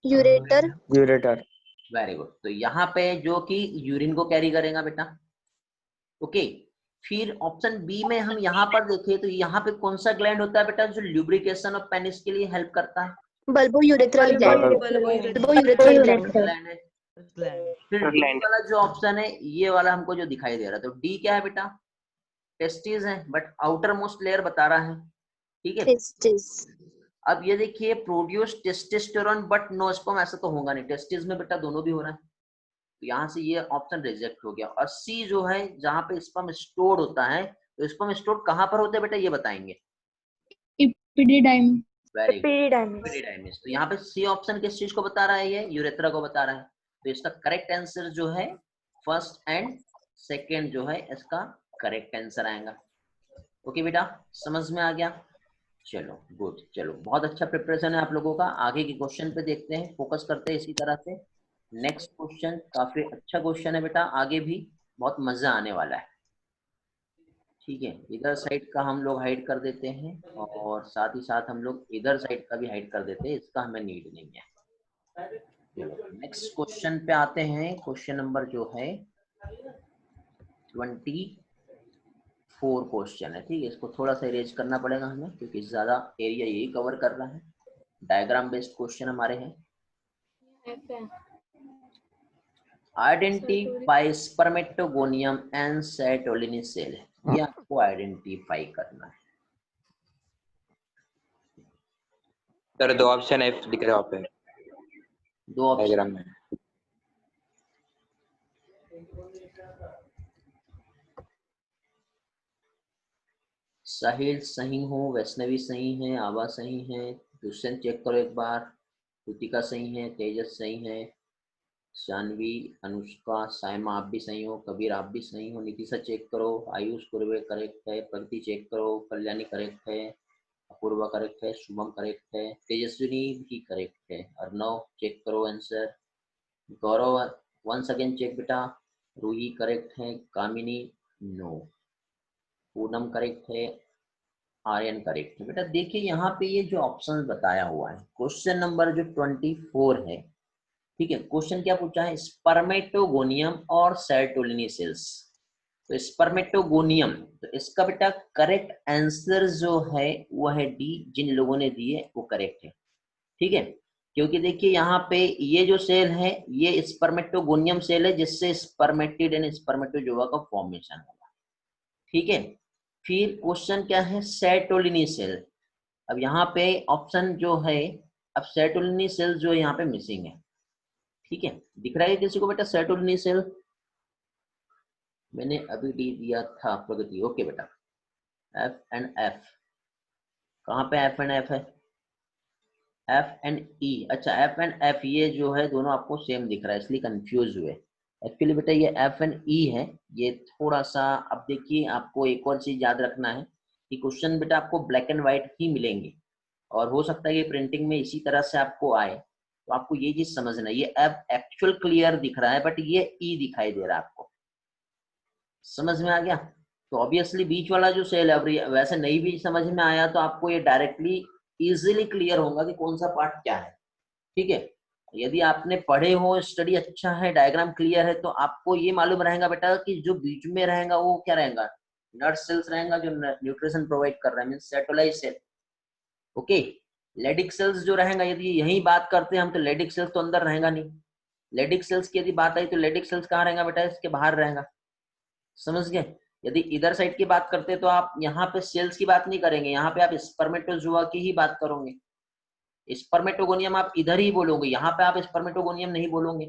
यूरेटर। यूरेटर। Very good. तो यहाँ पे जो कि यूरिन को कैरी करेगा बेटा, ओके। फिर ऑप्शन बी में हम यहाँ पर देखें तो यहाँ पे कौन सा ग्लैंड होता है बेटा जो ल्यूब्रिकेशन ऑफ पेनिस के लिए हेल्प करता है? Bulbo urethral gland. Bulbo urethral gland है। फिर डी वाला जो ऑप्शन है, ये वाला हमको जो दिखाई दे रहा है, तो डी क्या है बेटा? टेस्टिस है, बट आउटर मोस्ट लेयर बता रहा है, ठीक है। टेस्टिस। अब ये देखिए produce testosterone but no sperm, ऐसा तो होगा नहीं, टेस्टिस में बेटा दोनों भी हो रहा है, तो यहाँ से ये ऑप्शन रिजेक्ट हो गया। और सी जो है जहाँ पे स्पर्म स्टोर होता है, तो स्पर्म स्टोर कहाँ पर होता है बेटा ये बताएंगे? एपिडिडाइमिस। Very good, epididymis. तो यहाँ पे सी ऑप्शन किस चीज को बता रहा है? ये यूरेथ्रा को बता रहा है। तो इसका करेक्ट आंसर जो है फर्स्ट एंड सेकेंड जो है इसका करेक्ट आंसर आएगा। ओके बेटा, समझ में आ गया? चलो गुड, चलो बहुत अच्छा प्रिपरेशन है आप लोगों का। आगे के क्वेश्चन पे देखते हैं, फोकस करते हैं इसी तरह से। नेक्स्ट क्वेश्चन काफी अच्छा क्वेश्चन है बेटा, आगे भी बहुत मजा आने वाला है, ठीक है। इधर साइड का हम लोग हाइड कर देते हैं और साथ ही साथ हम लोग इधर साइड का भी हाइड कर देते हैं, इसका हमें नीड नहीं है। चलो नेक्स्ट क्वेश्चन पे आते हैं। क्वेश्चन नंबर जो है 24 क्वेश्चन है, ठीक है। इसको थोड़ा सा इरेज करना पड़ेगा हमें क्योंकि ज्यादा एरिया यही कवर कर रहा है। डायग्राम बेस्ड क्वेश्चन हमारे हैं। आइडेंटिफाई स्पर्मेटोगोनियम एंड सेटोलिनी सेल, ये आपको आइडेंटिफाई करना है। सर दो ऑप्शन है दिख रहे हो आप पे, दो ऑप्शन में। साहिल सही हो, वैष्णवी सही है, आभा सही है, दुष्यंत चेक करो एक बार, कृतिका सही है, तेजस सही है, शानवी, अनुष्का, साइमा आप भी सही हो, कबीर आप भी सही हो, नितिशा चेक करो, आयुष कुरवे करेक्ट है, प्रगति चेक करो, कल्याणी करेक्ट है, अपूर्वा करेक्ट है, शुभम करेक्ट है, तेजस्विनी भी करेक्ट है, अर्नव चेक करो आंसर, गौरव वंस अगेन चेक बेटा, रूही करेक्ट है, कामिनी नो, पूनम करेक्ट है, आर्यन करेक्ट है। बेटा देखिए यहाँ पे ये जो ऑप्शन बताया हुआ है, क्वेश्चन नंबर जो 24 है, ठीक है। क्वेश्चन क्या पूछा है? स्पर्मेटोगोनियम और सेरोटोनिन सेल्स। तो स्पर्मेटोगोनियम, तो इसका बेटा करेक्ट आंसर जो है वो है डी, जिन लोगों ने दिए वो करेक्ट है, ठीक है। क्योंकि देखिए यहाँ पे ये जो सेल है ये स्पर्मेटोगोनियम सेल है जिससे स्पर्मेटिड एंड स्पर्मेटोजोआ का फॉर्मेशन होगा, ठीक है। फिर क्वेश्चन क्या है? Serotonin cell. अब यहाँ पे ऑप्शन जो है, अब सेरोटोनिन सेल जो यहाँ पे मिसिंग है, ठीक है। दिख रहा है किसी को बेटा सेरोटोनिन सेल? मैंने अभी डी दिया था प्रगति, ओके बेटा। एफ एंड एफ, कहाँ पे एफ एंड एफ है? एफ एंड ई, अच्छा एफ एंड एफ ये जो है दोनों आपको सेम दिख रहा है इसलिए कंफ्यूज हुए। एक्चुअली बेटा ये एफ एंड ई है, ये थोड़ा सा। अब देखिए आपको एक और चीज याद रखना है कि क्वेश्चन बेटा आपको ब्लैक एंड व्हाइट ही मिलेंगे और हो सकता है ये प्रिंटिंग में इसी तरह से आपको आए, तो आपको ये चीज समझना है, ये अब एक्चुअल क्लियर दिख रहा है बट ये ई दिखाई दे रहा है आपको, समझ में आ गया। तो ऑब्वियसली बीच वाला जो सेल है, वैसे नहीं भी समझ में आया तो आपको ये डायरेक्टली इजीली क्लियर होगा कि कौन सा पार्ट क्या है, ठीक है। यदि आपने पढ़े हो, स्टडी अच्छा है, डायग्राम क्लियर है, तो आपको ये मालूम रहेगा बेटा कि जो बीच में रहेगा वो क्या रहेगा, नर्व सेल्स रहेगा जो न्यूट्रिशन प्रोवाइड कर रहा है, means Sertoli's cell. Okay, Leydig cells जो रहेगा, यदि यही बात करते हैं हम तो लेडिक सेल्स तो अंदर रहेगा नहीं, लेडिक सेल्स की यदि बात आई तो लेडिक सेल्स कहाँ रहेगा बेटा, इसके बाहर रहेगा, समझ गए। यदि इधर साइड की बात करते हैं तो आप यहाँ पे सेल्स की बात नहीं करेंगे, यहाँ पे आप स्पर्मेटोजोआ की ही बात करोगे, स्पर्मेटोगोनियम आप इधर ही बोलोगे, यहाँ पे आप स्पर्मेटोगोनियम नहीं बोलोगे,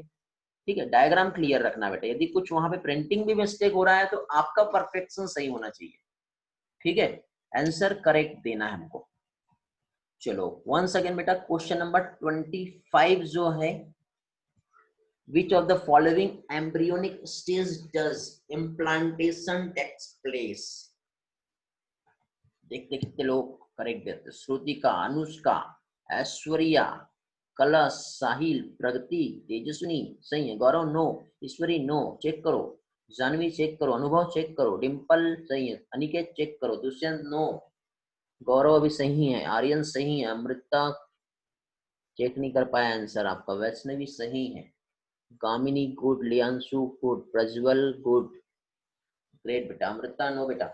ठीक है। डायग्राम क्लियर रखना बेटा, यदि कुछ वहां पे प्रिंटिंग भी मिस्टेक हो रहा है तो आपका परफेक्शन सही होना चाहिए, ठीक है। आंसर करेक्ट देना है हमको। चलो वंस अगेन बेटा, क्वेश्चन नंबर 25 जो है, which of the following embryonic stage does implantation takes place? देखते कितने लोग करेक्ट देते, श्रुतिका, अनुष्का, ऐश्वर्या, कलश, साहिल, प्रगति, तेजस्विनी, सही है। गौरव नो, ईश्वरी नो, चेक करो। जानवी चेक करो, अनुभव चेक करो, डिम्पल सही है, अनिकेत चेक करो, दुष्यंत नो, गौरव अभी सही है, आर्यन सही है, अमृता चेक नहीं कर पाया आंसर आपका, वैष्णवी सही है, Kamini good, Liyanshu good, Prajwal good, great बेटा। अमृता नो बेटा,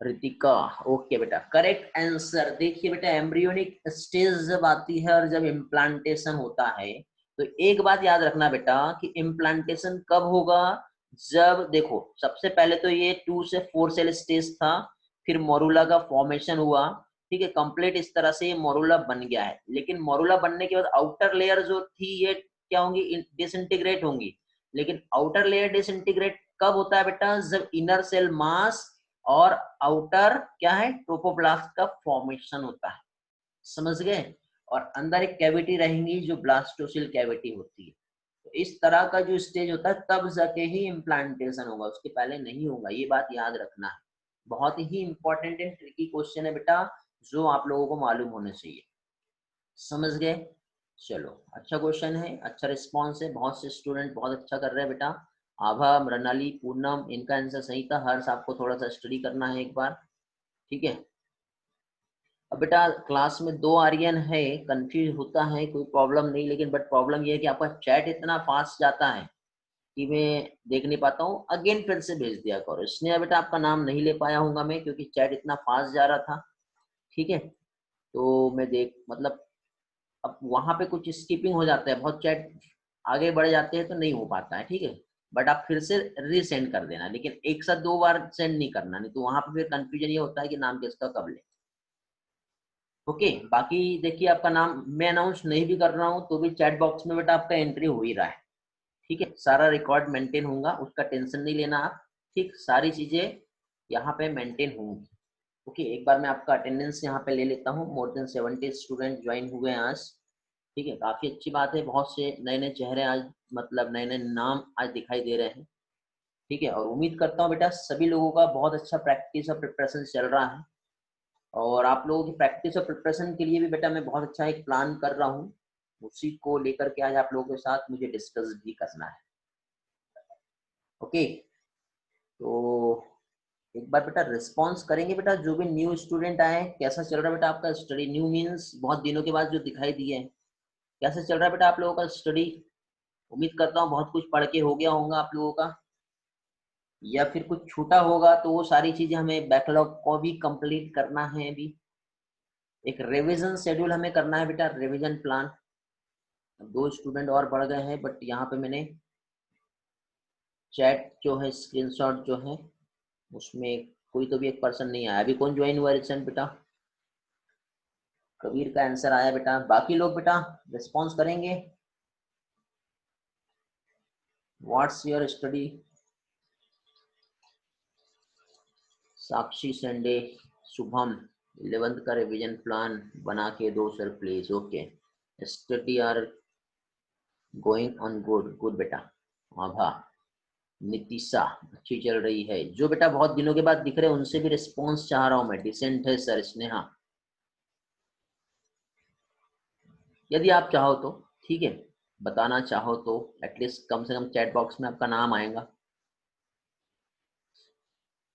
रितिका ओके बेटा। करेक्ट आंसर देखिए बेटा, एम्ब्रियोनिक स्टेज जब आती है और जब इम्प्लांटेशन होता है तो एक बात याद रखना बेटा कि इम्प्लांटेशन कब होगा, जब देखो सबसे पहले तो ये 2 से 4 सेल स्टेज था, फिर मोरूला का फॉर्मेशन हुआ, ठीक है, कंप्लीट इस तरह से ये मोरूला बन गया है। लेकिन मोरूला बनने के बाद आउटर लेयर जो थी ये क्या होंगी, डिसइंटीग्रेट होंगी। लेकिन आउटर लेयर डिसइंटीग्रेट कब होता है बेटा, जब इनर सेल मास और आउटर क्या है, ट्रोपोब्लास्ट का फॉर्मेशन होता है, समझ गए। और अंदर एक कैविटी रहेंगी जो ब्लास्टोसिल कैविटी होती है। तो इस तरह का जो स्टेज होता है तब जाके ही इम्प्लांटेशन होगा, उसके पहले नहीं होगा, ये बात याद रखना है। बहुत ही इंपॉर्टेंट एंड ट्रिकी क्वेश्चन है बेटा, जो आप लोगों को मालूम होने चाहिए, समझ गए। चलो अच्छा क्वेश्चन है, अच्छा रिस्पॉन्स है, बहुत से स्टूडेंट बहुत अच्छा कर रहे हैं बेटा। आभा, मृणाली, पूनम, इनका आंसर सही था। हर्ष आपको थोड़ा सा स्टडी करना है एक बार, ठीक है। अब बेटा क्लास में 2 आर्यन है, कंफ्यूज होता है, कोई प्रॉब्लम नहीं, लेकिन बट प्रॉब्लम ये है कि आपका चैट इतना फास्ट जाता है कि मैं देख नहीं पाता हूँ। अगेन फिर से भेज दिया करो। स्नेहा बेटा आपका नाम नहीं ले पाया हूँ मैं क्योंकि चैट इतना फास्ट जा रहा था, ठीक है। तो मैं देख मतलब अब वहां पे कुछ स्किपिंग हो जाता है, बहुत चैट आगे बढ़ जाते हैं तो नहीं हो पाता है, ठीक है। बट आप फिर से रीसेंड कर देना, लेकिन एक साथ 2 बार सेंड नहीं करना, नहीं तो वहां पे फिर कंफ्यूजन ये होता है कि नाम किसका कब ले। ओके, बाकी देखिए आपका नाम मैं अनाउंस नहीं भी कर रहा हूँ तो भी चैट बॉक्स में बेटा आपका एंट्री हो ही रहा है, ठीक है। सारा रिकॉर्ड मेंटेन होगा, उसका टेंशन नहीं लेना आप, ठीक। सारी चीजें यहाँ पे मेंटेन होंगी। ओके, एक बार मैं आपका अटेंडेंस यहाँ पे ले लेता हूँ। मोर देन 70 स्टूडेंट ज्वाइन हुए हैं आज, ठीक है, काफी अच्छी बात है। बहुत से नए नए चेहरे आज, मतलब नए नए नाम आज दिखाई दे रहे हैं, ठीक है। और उम्मीद करता हूँ बेटा सभी लोगों का बहुत अच्छा प्रैक्टिस और प्रिपरेशन चल रहा है। और आप लोगों की प्रैक्टिस और प्रिपरेशन के लिए भी बेटा मैं बहुत अच्छा एक प्लान कर रहा हूँ, उसी को लेकर के आज आप लोगों के साथ मुझे डिस्कस भी करना है। ओके, तो एक बार बेटा रिस्पॉन्स करेंगे बेटा, जो भी न्यू स्टूडेंट आए, कैसा चल रहा है बेटा आपका स्टडी। न्यू मीन्स बहुत दिनों के बाद जो दिखाई दिए हैं, कैसा चल रहा है बेटा आप लोगों का स्टडी। उम्मीद करता हूँ बहुत कुछ पढ़ के हो गया होगा आप लोगों का, या फिर कुछ छूटा होगा तो वो सारी चीजें हमें बैकलॉग को भी कंप्लीट करना है। अभी एक रिवीजन शेड्यूल हमें करना है बेटा, रिवीजन प्लान। 2 स्टूडेंट और बढ़ गए हैं, बट यहाँ पे मैंने चैट जो है, स्क्रीनशॉट जो है, उसमें कोई तो भी एक पर्सन नहीं आया। अभी कौन ज्वाइन हुआ रिसेंट बेटा, कबीर का आंसर आया बेटा। बाकी लोग बेटा रिस्पॉन्स करेंगे। What's your study, Sakshi Sunday, Shubham 11th का रिवीजन प्लान बना के दो sir please. Okay, study are going on good, good बेटा। आभा, नितिशा अच्छी चल रही है। जो बेटा बहुत दिनों के बाद दिख रहे हैं उनसे भी रिस्पॉन्स चाह रहा हूं मैं। डिसेंट है सर स्नेहा, यदि आप चाहो तो, ठीक है, बताना चाहो तो एटलीस्ट कम से कम चैट बॉक्स में आपका नाम आएगा।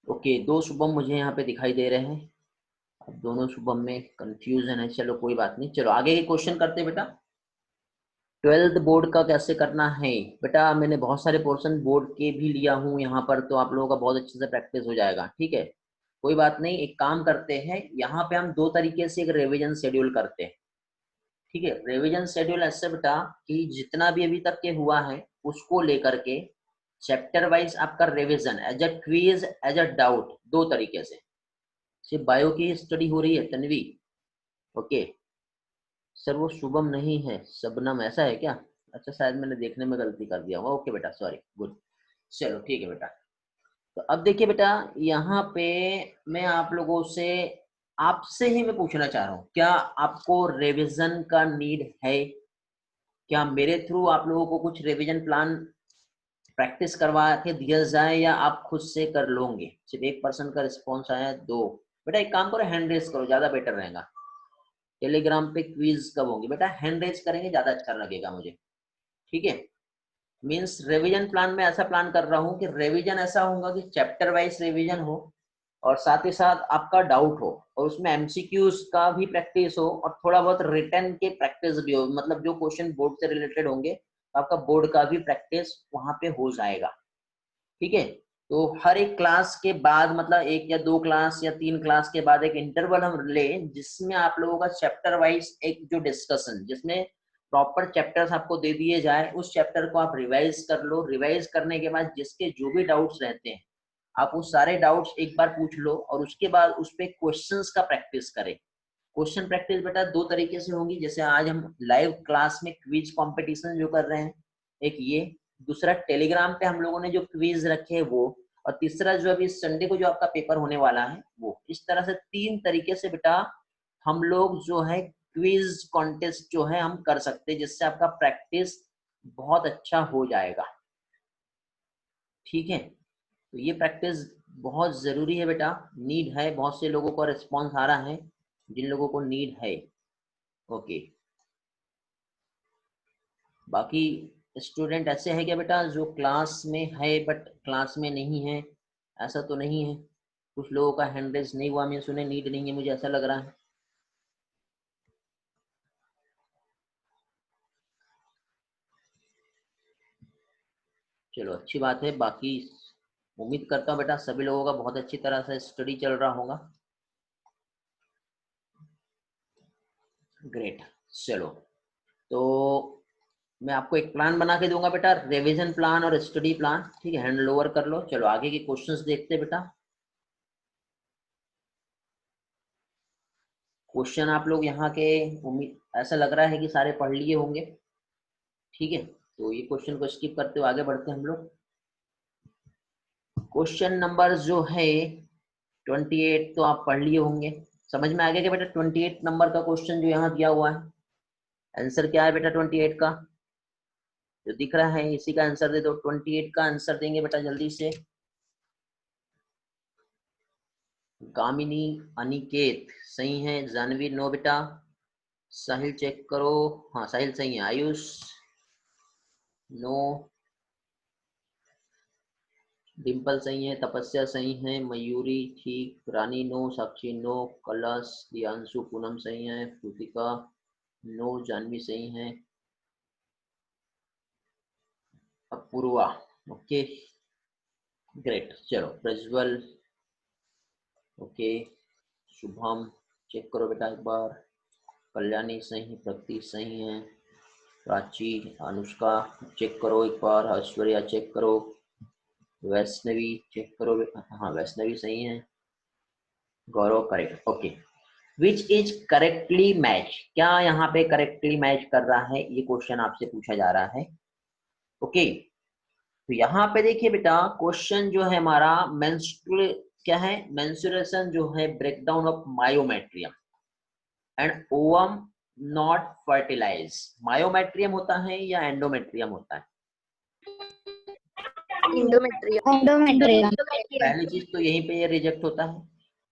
ओके, 2 शुभम मुझे यहाँ पे दिखाई दे रहे हैं। अब दोनों शुभम में कंफ्यूजन है, चलो कोई बात नहीं, चलो आगे के क्वेश्चन करते हैं बेटा। 12th बोर्ड का कैसे करना है बेटा, मैंने बहुत सारे पोर्शन बोर्ड के भी लिया हूँ यहाँ पर, तो आप लोगों का बहुत अच्छे से प्रैक्टिस हो जाएगा। ठीक है, कोई बात नहीं, एक काम करते हैं, यहाँ पे हम 2 तरीके से एक रिवीजन शेड्यूल करते हैं। ठीक है, रिवीजन शेड्यूल ऐसे बेटा कि जितना भी अभी तक के हुआ है उसको लेकर के चैप्टर वाइज आपका revision as a quiz as a doubt, 2 तरीके से। सिर्फ बायो की स्टडी हो रही है तन्वी? ओके सर, वो शुभम नहीं है, शबनम, ऐसा है क्या? अच्छा, शायद मैंने देखने में गलती कर दिया होगा। ओके बेटा, सॉरी, गुड, चलो ठीक है बेटा। तो अब देखिए बेटा, यहाँ पे मैं आप लोगों से, आपसे ही मैं पूछना चाह रहा हूँ, क्या आपको रिवीजन का नीड है? क्या मेरे थ्रू आप लोगों को कुछ रिवीजन प्लान प्रैक्टिस करवा के दिया जाए, या आप खुद से कर लोगे? सिर्फ 1% का रिस्पॉन्स आया है, 2। बेटा एक काम करो, हैंड रेस करो, ज्यादा बेटर रहेगा। टेलीग्राम पे क्विज कब होंगे बेटा? हैंड रेस करेंगे, ज्यादा अच्छा लगेगा मुझे। ठीक है, मीन्स रिवीजन प्लान में ऐसा प्लान कर रहा हूँ कि रिवीजन ऐसा होगा कि चैप्टर वाइज रिवीजन हो, और साथ ही साथ आपका डाउट हो, और उसमें एमसीक्यूज का भी प्रैक्टिस हो, और थोड़ा बहुत रिटर्न के प्रैक्टिस भी हो, मतलब जो क्वेश्चन बोर्ड से रिलेटेड होंगे तो आपका बोर्ड का भी प्रैक्टिस वहां पे हो जाएगा। ठीक है, तो हर एक क्लास के बाद, मतलब 1 या 2 क्लास या 3 क्लास के बाद एक इंटरवल हम ले, जिसमें आप लोगों का चैप्टर वाइज एक जो डिस्कशन, जिसमें प्रॉपर चैप्टर्स आपको दे दिए जाए, उस चैप्टर को आप रिवाइज कर लो। रिवाइज करने के बाद जिसके जो भी डाउट्स रहते हैं, आप वो सारे डाउट्स एक बार पूछ लो, और उसके बाद उस पे क्वेश्चंस का प्रैक्टिस करें। क्वेश्चन प्रैक्टिस बेटा 2 तरीके से होंगी, जैसे आज हम लाइव क्लास में क्विज कंपटीशन जो कर रहे हैं, एक ये, दूसरा टेलीग्राम पे हम लोगों ने जो क्विज रखे हैं वो, और तीसरा जो अभी संडे को जो आपका पेपर होने वाला है वो। इस तरह से 3 तरीके से बेटा हम लोग जो है क्विज कॉन्टेस्ट जो है हम कर सकते हैं, जिससे आपका प्रैक्टिस बहुत अच्छा हो जाएगा। ठीक है, तो ये प्रैक्टिस बहुत जरूरी है बेटा, नीड है। बहुत से लोगों को रिस्पॉन्स आ रहा है जिन लोगों को नीड है। ओके, बाकी स्टूडेंट ऐसे है क्या बेटा जो क्लास में है बट क्लास में नहीं है? ऐसा तो नहीं है, कुछ लोगों का हैंड रेज नहीं हुआ, मैं सुने नीड नहीं है, मुझे ऐसा लग रहा है। चलो अच्छी बात है, बाकी उम्मीद करता हूँ बेटा सभी लोगों का बहुत अच्छी तरह से स्टडी चल रहा होगा। ग्रेट, चलो तो मैं आपको एक प्लान बना के दूंगा बेटा, रिवीजन प्लान और स्टडी प्लान। ठीक है, हैंड ओवर कर लो। चलो आगे के क्वेश्चंस देखते हैं बेटा। क्वेश्चन आप लोग यहाँ के उम्मीद ऐसा लग रहा है कि सारे पढ़ लिए होंगे। ठीक है, तो ये क्वेश्चन को स्किप करते हुए आगे बढ़ते हैं हम लोग। क्वेश्चन नंबर जो है 28 तो आप पढ़ लिए होंगे, समझ में आ गया कि बेटा 28 नंबर का क्वेश्चन जो यहाँ दिया हुआ है, आंसर क्या है बेटा 28 का? जो दिख रहा है इसी का आंसर दे दो। 28 का आंसर देंगे बेटा जल्दी से। गामिनी, अनिकेत सही है, जानवी नो बेटा, साहिल चेक करो, हाँ साहिल सही है, आयुष नो, डिम्पल सही है, तपस्या सही है, मयूरी ठीक, रानी नो, साक्षी नो, कलश, दियांशु, पूनम सही है, कृतिका नो, जानवी सही है, अपूर्वा ओके ग्रेट। चलो प्रज्वल ओके, शुभम चेक करो बेटा एक बार, कल्याणी सही, प्रगति सही है, प्राची, अनुष्का चेक करो एक बार, ऐश्वर्या चेक करो, वैष्णवी चेक करो, हाँ वैष्णवी सही है, Gaurav correct okay. Which is correctly match, क्या यहाँ पे करेक्टली मैच कर रहा है, ये क्वेश्चन आपसे पूछा जा रहा है। ओके, तो यहाँ पे देखिए बेटा क्वेश्चन जो है हमारा मेंस्ट्रुअल क्या है, मेंस्ट्रुएशन जो है breakdown of myometrium and ovum not fertilize. Myometrium होता है या एंडोमेट्रियम होता है? एंडोमेट्रियम। पहली चीज तो यहीं पे ये रिजेक्ट होता है।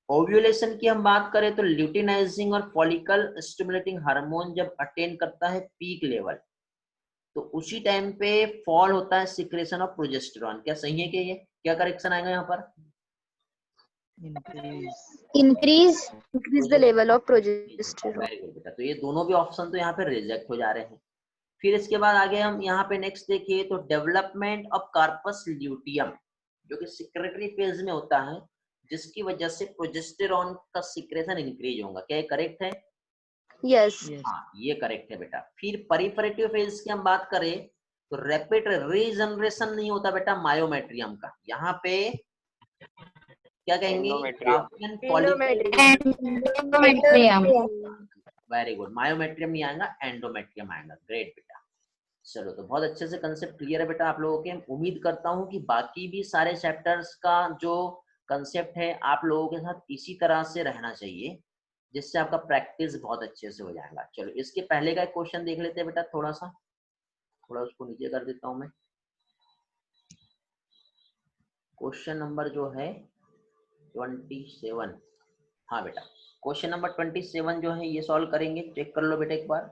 ओव्यूलेशन की हम बात करें तो ल्यूटिनाइजिंग और फॉलिकल स्टिमुलेटिंग हार्मोन जब अटेन करता है पीक लेवल, तो उसी टाइम पे फॉल होता है सिक्रेशन ऑफ प्रोजेस्टेरॉन। क्या सही है कि ये? क्या करेक्शन आएगा यहाँ पर? increase the level of progesterone. Very good बेटा। तो ये दोनों भी ऑप्शन तो यहाँ पे रिजेक्ट हो जा रहे हैं। फिर इसके बाद आगे हम यहाँ पे नेक्स्ट देखिए तो डेवलपमेंट ऑफ कार्पस ल्यूटियम, जो कि सिक्रेटरी फेज में होता है, जिसकी वजह से प्रोजेस्टेरॉन का सिक्रेशन इंक्रीज होगा। क्या ये करेक्ट है? Yes. हाँ, ये करेक्ट है बेटा। फिर परिफेरेटिव फेज की हम बात करें तो रैपिड रीजनरेशन नहीं होता बेटा मायोमेट्रियम का। यहाँ पे क्या कहेंगे? वेरी गुड, मायोमेट्रियम नहीं आएगा, एंडोमेट्रियम आएगा। ग्रेट बेटा। चलो, तो बहुत अच्छे से कंसेप्ट क्लियर है बेटा आप लोगों के। उम्मीद करता हूँ कि बाकी भी सारे चैप्टर्स का जो कंसेप्ट है आप लोगों के साथ इसी तरह से रहना चाहिए, जिससे आपका प्रैक्टिस बहुत अच्छे से हो जाएगा। चलो, इसके पहले का एक क्वेश्चन देख लेते हैं बेटा। थोड़ा उसको नीचे कर देता हूँ मैं। क्वेश्चन नंबर जो है 27। हाँ बेटा, क्वेश्चन नंबर 27 जो है ये सॉल्व करेंगे। चेक कर लो बेटा एक बार,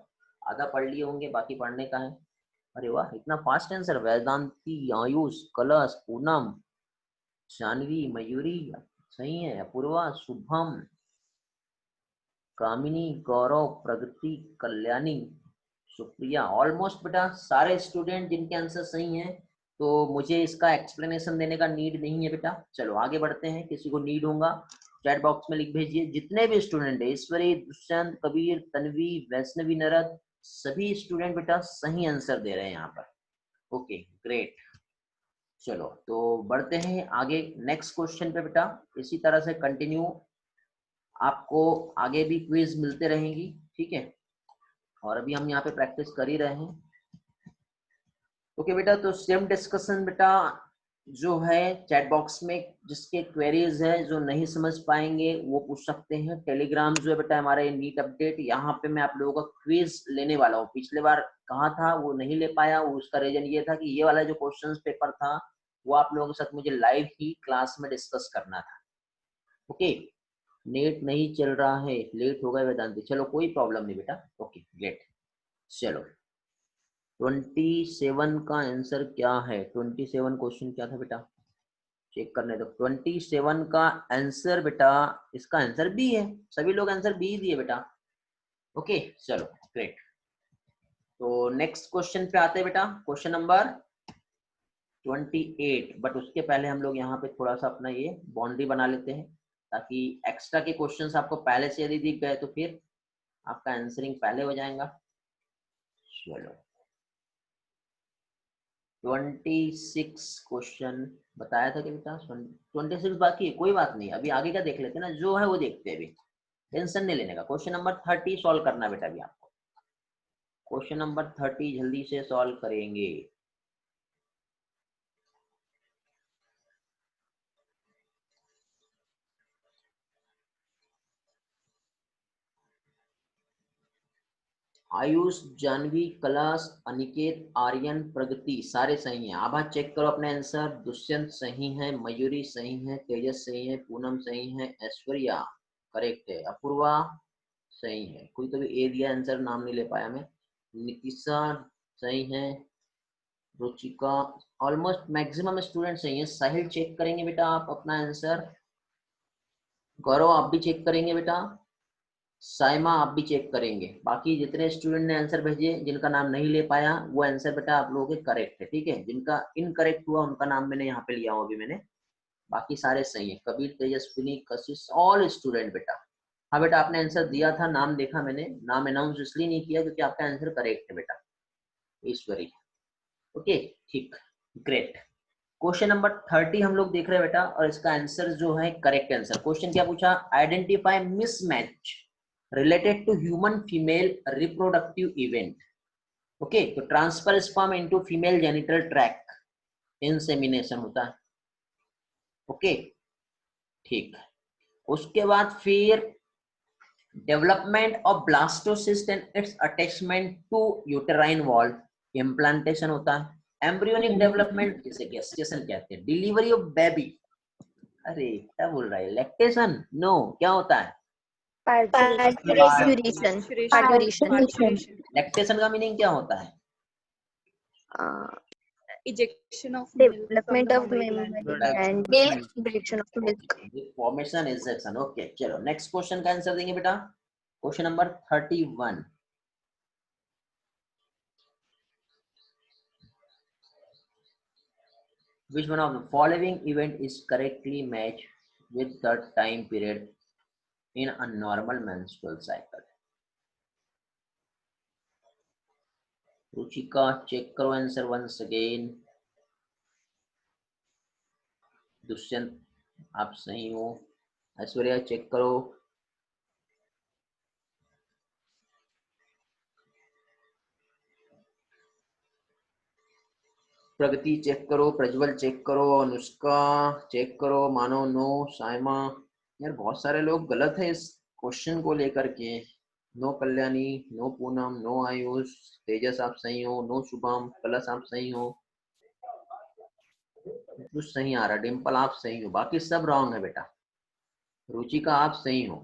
आधा पढ़ लिए होंगे, बाकी पढ़ने का है। अरे वाह, इतना फास्ट आंसर। वेदांती, आयुष, कलश, पूनम, जानवी, मयूरी सही है। अपूर्वा, शुभम, कामिनी, गौरव, प्रगति, कल्याणी, सुप्रिया, ऑलमोस्ट बेटा सारे स्टूडेंट जिनके आंसर सही हैं। तो मुझे इसका एक्सप्लेनेशन देने का नीड नहीं है बेटा। चलो आगे बढ़ते हैं। किसी को नीड होगा चैट बॉक्स में लिख भेजिए। जितने भी स्टूडेंट है, ईश्वरी, दुष्यंत, कबीर, तन्वी, वैष्णवी, नरद, सभी स्टूडेंट बेटा सही आंसर दे रहे हैं यहाँ पर। Okay, great. चलो, तो बढ़ते हैं आगे नेक्स्ट क्वेश्चन पे बेटा। इसी तरह से कंटिन्यू आपको आगे भी क्विज मिलते रहेंगी, ठीक है। और अभी हम यहाँ पे प्रैक्टिस कर ही रहे हैं। ओके बेटा, तो सेम डिस्कशन बेटा जो है चैट बॉक्स में जिसके क्वेरीज है, जो नहीं समझ पाएंगे वो पूछ सकते हैं। टेलीग्राम जो है बेटा हमारे नीट अपडेट, यहाँ पे मैं आप लोगों का क्विज लेने वाला हूँ। पिछले बार कहा था वो नहीं ले पाया, उसका रीजन ये था कि ये वाला जो क्वेश्चन पेपर था वो आप लोगों के साथ मुझे लाइव ही क्लास में डिस्कस करना था। ओके, नेट नहीं चल रहा है, लेट हो गए वेदांति। चलो कोई प्रॉब्लम नहीं बेटा। Okay, great. चलो, 27 का आंसर क्या है? 27 क्वेश्चन क्या था बेटा? चेक करने दो। 27 का आंसर बेटा, इसका आंसर बी है। सभी लोग आंसर बी दिए बेटा। ओके, चलो ग्रेट। तो नेक्स्ट क्वेश्चन पे आते हैं बेटा, क्वेश्चन नंबर 28। बट उसके पहले हम लोग यहाँ पे थोड़ा सा अपना ये बाउंड्री बना लेते हैं, ताकि एक्स्ट्रा के क्वेश्चंस आपको पहले से यदि दिख गए तो फिर आपका आंसरिंग पहले हो जाएगा। चलो, 26 क्वेश्चन बताया था कि बेटा 26 बाकी है। कोई बात नहीं, अभी आगे का देख लेते हैं ना, जो है वो देखते हैं। अभी टेंशन नहीं लेने का। क्वेश्चन नंबर 30 सॉल्व करना बेटा। अभी आपको क्वेश्चन नंबर 30 जल्दी से सॉल्व करेंगे। आयुष, जानवी, कलाश, अनिकेत, आर्यन, प्रगति सारे सही हैं। आभा चेक करो अपने आंसर। दुष्यंत सही है, मयूरी सही है, तेजस सही है, पूनम सही है, ऐश्वर्या करेक्ट है, अपूर्वा सही है। कोई तो भी ए दिया आंसर, नाम नहीं ले पाया मैं। निकिसा सही है, रुचिका, ऑलमोस्ट मैक्सिमम स्टूडेंट सही है। साहिल चेक करेंगे बेटा आप अपना आंसर। गौरव आप भी चेक करेंगे बेटा। साइमा आप भी चेक करेंगे। बाकी जितने स्टूडेंट ने आंसर भेजे जिनका नाम नहीं ले पाया, वो आंसर बेटा आप लोगों के करेक्ट है, ठीक है। जिनका इनकरेक्ट हुआ उनका नाम मैंने यहाँ पे लिया हूँ अभी मैंने। बाकी सारे सही है। कबीर, तेजस्विनी, कशिश, ऑल स्टूडेंट बेटा। हाँ बेटा, आपने आंसर दिया था, नाम देखा मैंने। नाम अनाउंस इसलिए नहीं किया क्योंकि आपका आंसर करेक्ट है बेटा। ईश्वरी, ओके, ठीक, ग्रेट। क्वेश्चन नंबर 30 हम लोग देख रहे हैं बेटा, और इसका आंसर जो है करेक्ट आंसर। क्वेश्चन क्या पूछा? Identify mismatch related to human female reproductive event. Okay, तो transfer sperm into female genital tract, insemination होता है। ओके, ठीक। उसके बाद फिर development of blastocyst and its attachment to uterine wall, implantation होता है। एम्ब्रियोनिक डेवलपमेंट जिसे गेस्टेशन कहते हैं। डिलीवरी ऑफ बेबी, अरे क्या बोल रहा है, लैक्टेशन? नो, क्या होता है? Parturition. लैक्टेशन का मीनिंग क्या होता है? ejection of milk from Development the of mammary mammary gland. and milk production of milk. Formation इंसेक्शन। ओके चलो नेक्स्ट क्वेश्चन का आंसर देंगे बेटा, question number 31। Which one of the following event is correctly matched with the time period in a normal menstrual cycle? Ruchika check करो answer once again. Dushyant आप सही हो। Aishwarya check करो। प्रगति चेक करो, प्रज्वल चेक करो, अनुष्का चेक करो, मानो नो, साइमा। यार बहुत सारे लोग गलत है इस क्वेश्चन को लेकर के। No Kalyani, no Poonam, no Ayush, Tejas आप सही हो, नो शुभम, कलश आप सही हो, कुछ सही आ रहा, डिम्पल आप सही हो, बाकी सब रॉन्ग है बेटा। रुचिका आप सही हो,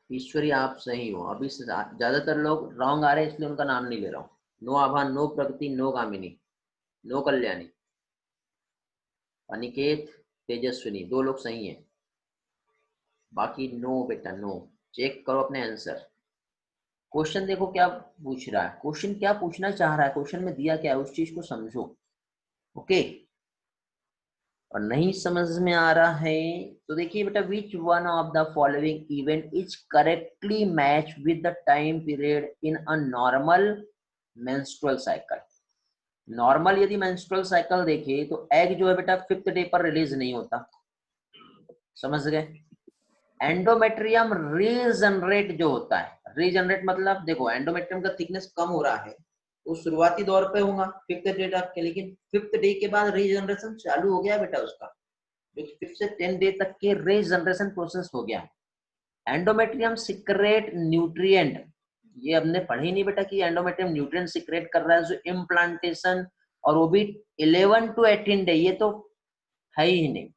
ईश्वरी आप सही हो। अभी ज्यादातर लोग रॉन्ग आ रहे हैं इसलिए उनका नाम नहीं ले रहा हूँ। नो आभान, नो प्रगति, नो कामिनी, नो कल्याणी, अनिकेत, तेजस्विनी, 2 लोग सही हैं, बाकी नो बेटा नो। चेक करो अपने आंसर। क्वेश्चन देखो क्या पूछ रहा है, क्वेश्चन क्या पूछना चाह रहा है, क्वेश्चन में दिया क्या है उस चीज को समझो। ओके और नहीं समझ में आ रहा है तो देखिए बेटा, which one of the following event is correctly match with the time period in a normal menstrual cycle. Normal यदि मेंस्ट्रुअल साइकिल देखे तो एग जो है बेटा 5th डे पर रिलीज नहीं होता, समझ गए। एंडोमेट्रियम रीजनरेट जो होता है, रीजनरेट मतलब देखो एंडोमेट्रियम का थिकनेस कम हो रहा है तो शुरुआती दौर पे होगा 5th डे तक के, लेकिन 5th डे के बाद रीजनरेशन चालू हो गया बेटा उसका, 5 से 10 डे तक के रीजनरेशन प्रोसेस हो गया। एंडोमेट्रियम सिक्रेट न्यूट्रिएंट, ये हमने पढ़ी नहीं बेटा कि एंडोमेट्रियम न्यूट्रिएंट सिक्रेट कर रहा है जो इम्प्लांटेशन, और वो भी 11 to 18 डे, ये तो है ही नहीं।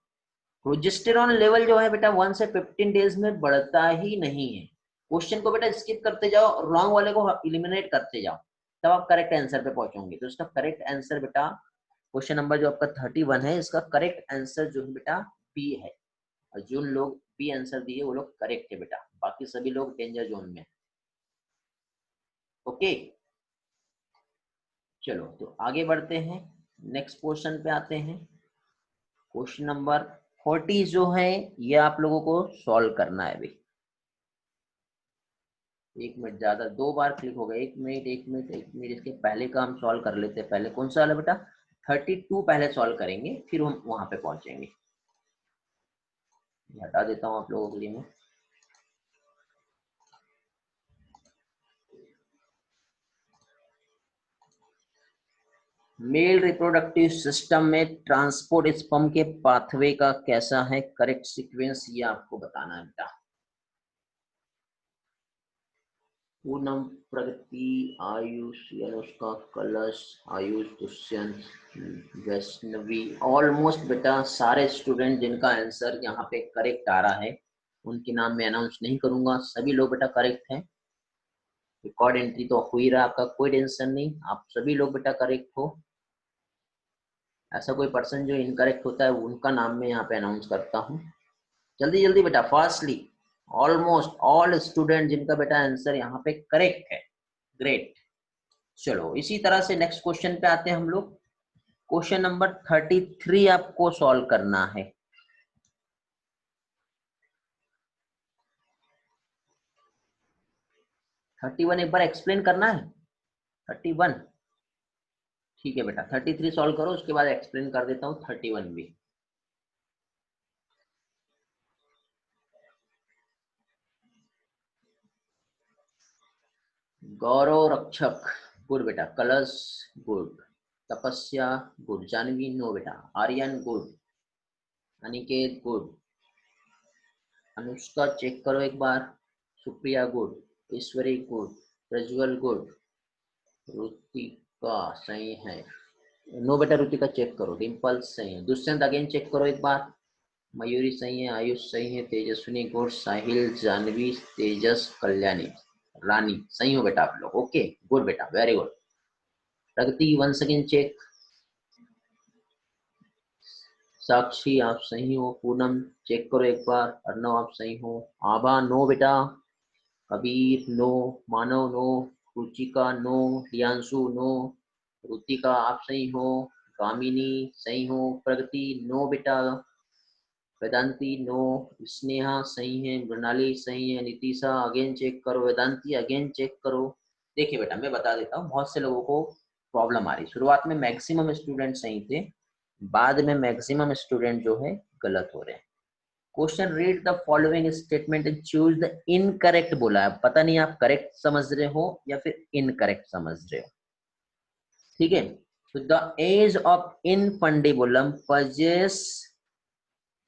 प्रोजेस्टेरॉन लेवल जो है बेटा 1 से 15 डेज में बढ़ता ही नहीं है। क्वेश्चन को बेटा स्किप करते जाओ, रॉन्ग वाले को एलिमिनेट करते जाओ, तब आप करेक्ट आंसर पे पहुंचोगे। तो इसका करेक्ट आंसर बेटा क्वेश्चन नंबर जो आपका 31 है, इसका करेक्ट आंसर जो है बेटा बी है। और जो लोग बी आंसर दिए वो लोग करेक्ट है बेटा, बाकी सभी लोग डेंजर जोन में। ओके चलो तो आगे बढ़ते हैं, नेक्स्ट क्वेश्चन पे आते हैं। क्वेश्चन नंबर 40 जो है ये आप लोगों को सॉल्व करना है अभी। 1 मिनट, ज्यादा 2 बार क्लिक हो गया, 1 मिनट 1 मिनट 1 मिनट, इसके पहले का हम सॉल्व कर लेते हैं। पहले कौन सा वाला बेटा, 32 पहले सॉल्व करेंगे फिर हम वहां पे पहुंचेंगे। हटा देता हूँ आप लोगों के लिए मैं। मेल रिप्रोडक्टिव सिस्टम में ट्रांसपोर्ट स्पर्म के पाथवे का कैसा है करेक्ट सीक्वेंस, ये आपको बताना है बेटा। पूनम, प्रगति, आयुष, अनुष्का, कलश, आयुष, दुष्यंत, वैष्णवी, ऑलमोस्ट बेटा सारे स्टूडेंट जिनका आंसर यहाँ पे करेक्ट आ रहा है उनके नाम में अनाउंस नहीं करूंगा, सभी लोग बेटा करेक्ट हैं। रिकॉर्ड एंट्री तो हो ही रहा, आपका कोई टेंशन नहीं, आप सभी लोग बेटा करेक्ट हो। ऐसा कोई पर्सन जो इनकरेक्ट होता है उनका नाम मैं यहाँ पे अनाउंस करता हूँ। जल्दी जल्दी बेटा फास्टली, ऑलमोस्ट ऑल स्टूडेंट जिनका बेटा आंसर यहाँ पे करेक्ट है, ग्रेट। चलो इसी तरह से नेक्स्ट क्वेश्चन पे आते हैं हम लोग। क्वेश्चन नंबर 33 आपको सॉल्व करना है। थर्टी वन एक बार एक्सप्लेन करना है। 31 ठीक है बेटा, 33 सॉल्व करो उसके बाद एक्सप्लेन कर देता हूँ 31 भी। गौरव रक्षक गुड बेटा, कलश गुड, तपस्या गुड, जानवी नो बेटा, Aryan good, Aniket good, Anushka check करो एक बार, Supriya good, Ishwari good, Prajwal good, Rutika सही है, नो बेटा रुतिका चेक करो, डिम्पल सही है, दुष्यंत अगेन चेक करो एक बार, मयूरी सही है, आयुष सही है, तेजस्विनी गुड, साहिल, जानवी, तेजस, कल्याणी, रानी सही हो बेटा आप लोग। ओके गुड बेटा, वेरी गुड। प्रगति वंस अगेन चेक। साक्षी आप सही हो। पूनम चेक करो एक बार। अर्णव आप सही हो। आभा नो बेटा। Kabir no. Manav no. Ruchika no. Riyanshu no. Rutika आप सही हो। कामिनी सही हो। प्रगति नो बेटा। वेदांती नो। स्नेहा सही है। मृणाली सही है। नितिशा अगेन चेक करो। वेदांती अगेन चेक करो। देखिए बेटा मैं बता देता हूँ, बहुत से लोगों को प्रॉब्लम आ रही। शुरुआत में मैक्सिमम स्टूडेंट सही थे, बाद में मैक्सिमम स्टूडेंट जो है गलत हो रहे हैं। Question read the following statement and choose the incorrect बोला है। पता नहीं आप करेक्ट समझ रहे हो या फिर इनकरेक्ट समझ रहे हो। ठीक है, तो the edge of infundibulum possess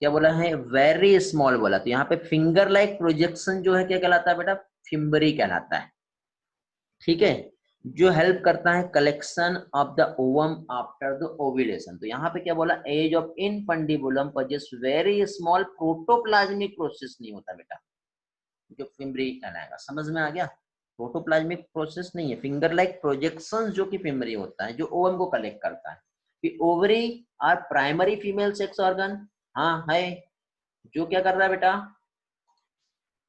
क्या बोला है, वेरी स्मॉल बोला। तो यहाँ पे फिंगर लाइक प्रोजेक्शन जो है क्या कहलाता है बेटा, फिम्बरी कहलाता है। ठीक है, जो हेल्प करता है collection of the ovum after the ovulation. तो यहाँ पे क्या बोला, edge of infundibulum possess very small protoplasmic process नहीं होता बेटा, जो फिम्बरी कहलाएगा। समझ में आ गया, प्रोटोप्लाज्मिक प्रोसेस नहीं है, फिंगर लाइक प्रोजेक्शन जो कि फिम्बरी होता है, जो ओवम को कलेक्ट करता है। कि ovary are primary female sex organ, हाँ है, जो क्या कर रहा है बेटा,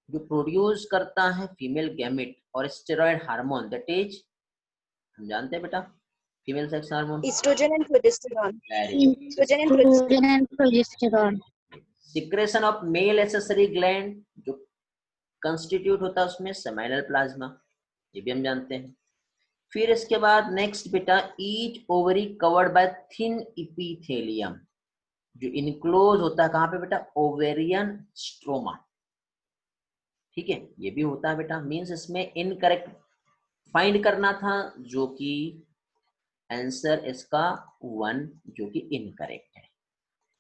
जो प्रोड्यूस करता है फीमेल गैमेट और स्टेरॉयड हार्मोन, दैट इज, हम जानते हैं बेटा, female sex hormone. Estrogen and progesterone. Very good. Estrogen and progesterone. and progesterone. Secretion of male accessory gland, जो कंस्टिट्यूट होता है उसमें सेमाइनल प्लाज्मा, ये भी हम जानते हैं। फिर इसके बाद नेक्स्ट बेटा, each ovary covered by thin epithelium, जो इनक्लोज होता है कहाँ पे बेटा, ओवेरियन स्ट्रोमा। ठीक है, ये भी होता है बेटा। मींस इसमें इनकरेक्ट फाइंड करना था, जो कि आंसर इसका 1 जो कि इनकरेक्ट है।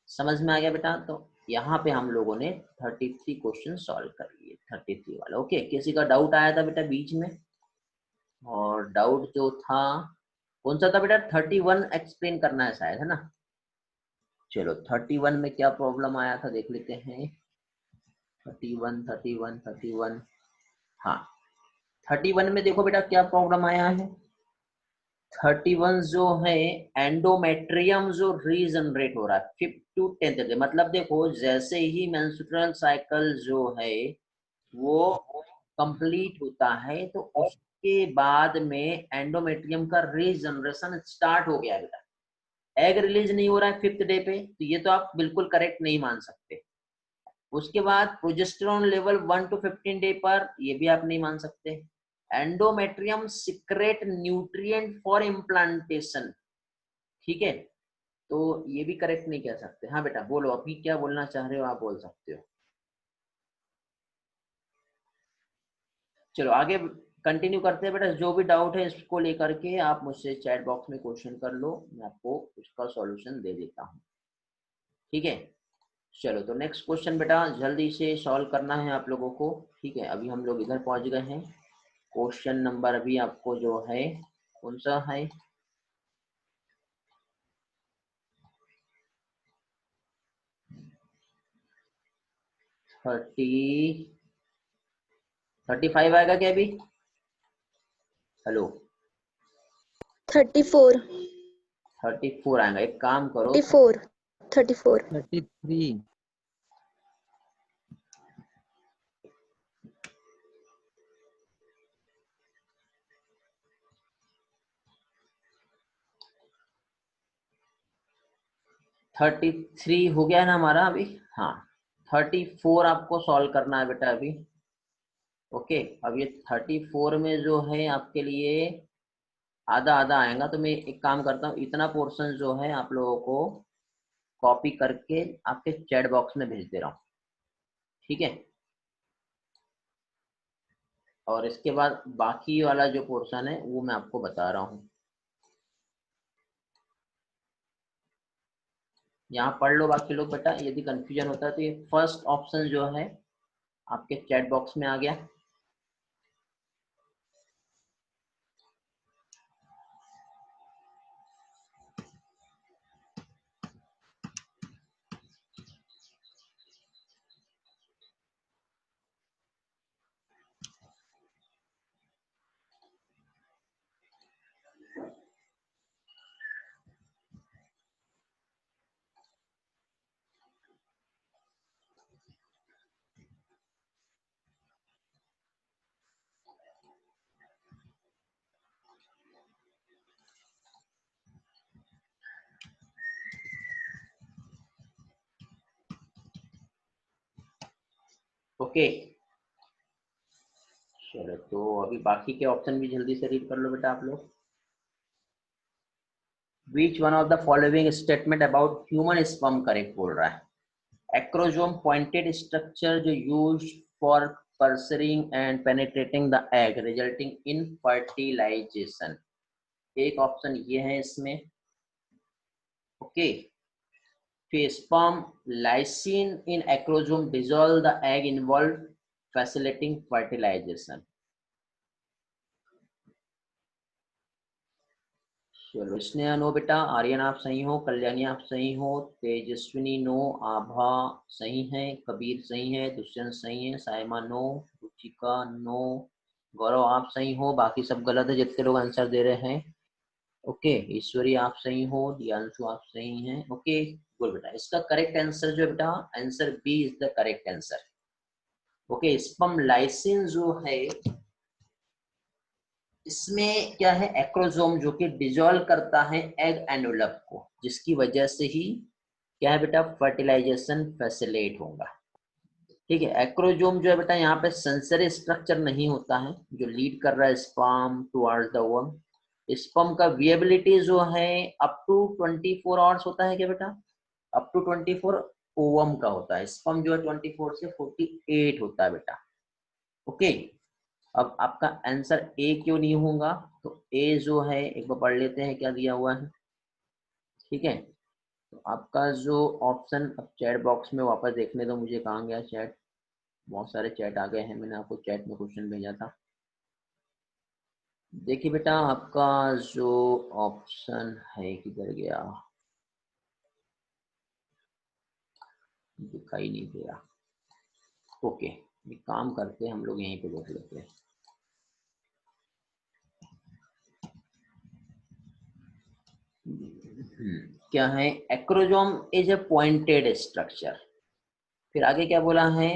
समझ में आ गया बेटा। तो यहाँ पे हम लोगों ने 33 क्वेश्चन सॉल्व कर लिए, 33 वाला। ओके, किसी का डाउट आया था बेटा बीच में, और डाउट जो था कौन सा था बेटा, 31 एक्सप्लेन करना है शायद, है ना। चलो 31 में क्या प्रॉब्लम आया था देख लेते हैं। 31 हाँ, 31 में देखो बेटा क्या प्रॉब्लम आया है। 31 जो है, एंडोमेट्रियम जो रीजनरेट हो रहा है 5th to 10th डे। मतलब देखो, जैसे ही मेंस्ट्रुअल साइकिल जो है वो कंप्लीट होता है, तो उसके बाद में एंडोमेट्रियम का रीजनरेशन स्टार्ट हो गया बेटा। एग रिलीज नहीं हो रहा है 5th डे पे, तो ये तो आप बिल्कुल करेक्ट नहीं मान सकते। उसके बाद प्रोजेस्टेरॉन लेवल 1 to 15 डे पर, ये भी आप नहीं मान सकते। Endometrium secrete nutrient for implantation, ठीक है, तो ये भी करेक्ट नहीं कह सकते। हाँ बेटा बोलो, अभी क्या बोलना चाह रहे हो, आप बोल सकते हो। चलो आगे कंटिन्यू करते हैं बेटा। जो भी डाउट है इसको लेकर के आप मुझसे चैट बॉक्स में क्वेश्चन कर लो, मैं आपको उसका सॉल्यूशन दे देता हूँ। ठीक है, चलो तो नेक्स्ट क्वेश्चन बेटा जल्दी से सॉल्व करना है आप लोगों को। ठीक है, अभी हम लोग इधर पहुंच गए हैं। क्वेश्चन नंबर अभी आपको जो है कौन सा है, 35 आएगा क्या अभी? हेलो, 34. 34 आएगा। एक काम करो, 34. 34. 33. 33 हो गया ना हमारा अभी। हाँ, 34 आपको सॉल्व करना है बेटा अभी। ओके, अब ये 34 में जो है आपके लिए आधा आधा आएगा, तो मैं एक काम करता हूँ, इतना पोर्शन जो है आप लोगों को कॉपी करके आपके चैट बॉक्स में भेज दे रहा हूँ। ठीक है, और इसके बाद बाकी वाला जो पोर्शन है वो मैं आपको बता रहा हूँ। यहाँ पढ़ लो बाकी लोग बेटा, यदि कंफ्यूजन होता है तो ये फर्स्ट ऑप्शन जो है आपके चैट बॉक्स में आ गया। ओके चलो, तो अभी बाकी के ऑप्शन भी जल्दी से रीड कर लो बेटा आप लोग। Which one of the following statement about human sperm correct बोल रहा है? एक्रोजोम पॉइंटेड स्ट्रक्चर जो use for pursuing and penetrating the egg resulting in fertilization। एक ऑप्शन ये है इसमें। ओके, फिर sperm lysine in acrosome dissolve the egg involved facilitating fertilization। चलो, स्नेहा नो बेटा, आर्यन आप सही हो, कल्याणी आप सही हो, तेजस्विनी नो, आभा सही है, कबीर सही है, दुष्यंत सही है, साइमा नो, रुचिका नो, गौरव आप सही हो, बाकी सब गलत है जितने लोग आंसर दे रहे हैं। ओके, ईश्वरी आप सही हो, दियांशु आप सही हैं। ओके गुड बेटा, इसका करेक्ट आंसर जो है बेटा, answer B is the correct answer. Okay, sperm lysin जो है इसमें क्या है, एक्रोजोम जो कि डिजोल्व करता है एग एनुलप को, जिसकी वजह से ही क्या है बेटा, फर्टिलाइजेशन फैसिलिटेट होगा। ठीक है, एक्रोजोम जो है बेटा यहाँ पे सेंसरी स्ट्रक्चर नहीं होता है जो लीड कर रहा है sperm towards the ovum. Sperm का विएबिलिटी जो है अप टू 24 आवर्स होता है क्या बेटा, अप टू 24 ओवम का होता है, स्पर्म जो है 24 से 48 होता है बेटा। ओके, अब आपका आंसर ए क्यों नहीं होगा, तो ए जो है एक बार पढ़ लेते हैं क्या दिया हुआ है। ठीक है, तो आपका जो ऑप्शन, अब चैट बॉक्स में वापस देखने दो मुझे, कहाँ गया चैट, बहुत सारे चैट आ गए हैं, मैंने आपको चैट में क्वेश्चन भेजा था। देखिए बेटा, आपका जो ऑप्शन है किधर गया, दिखाई नहीं दे रहा। ओके, एक काम करते हैं हम लोग यहीं पे देख लेते हैं। क्या है, acrosome is a pointed structure, फिर आगे क्या बोला है,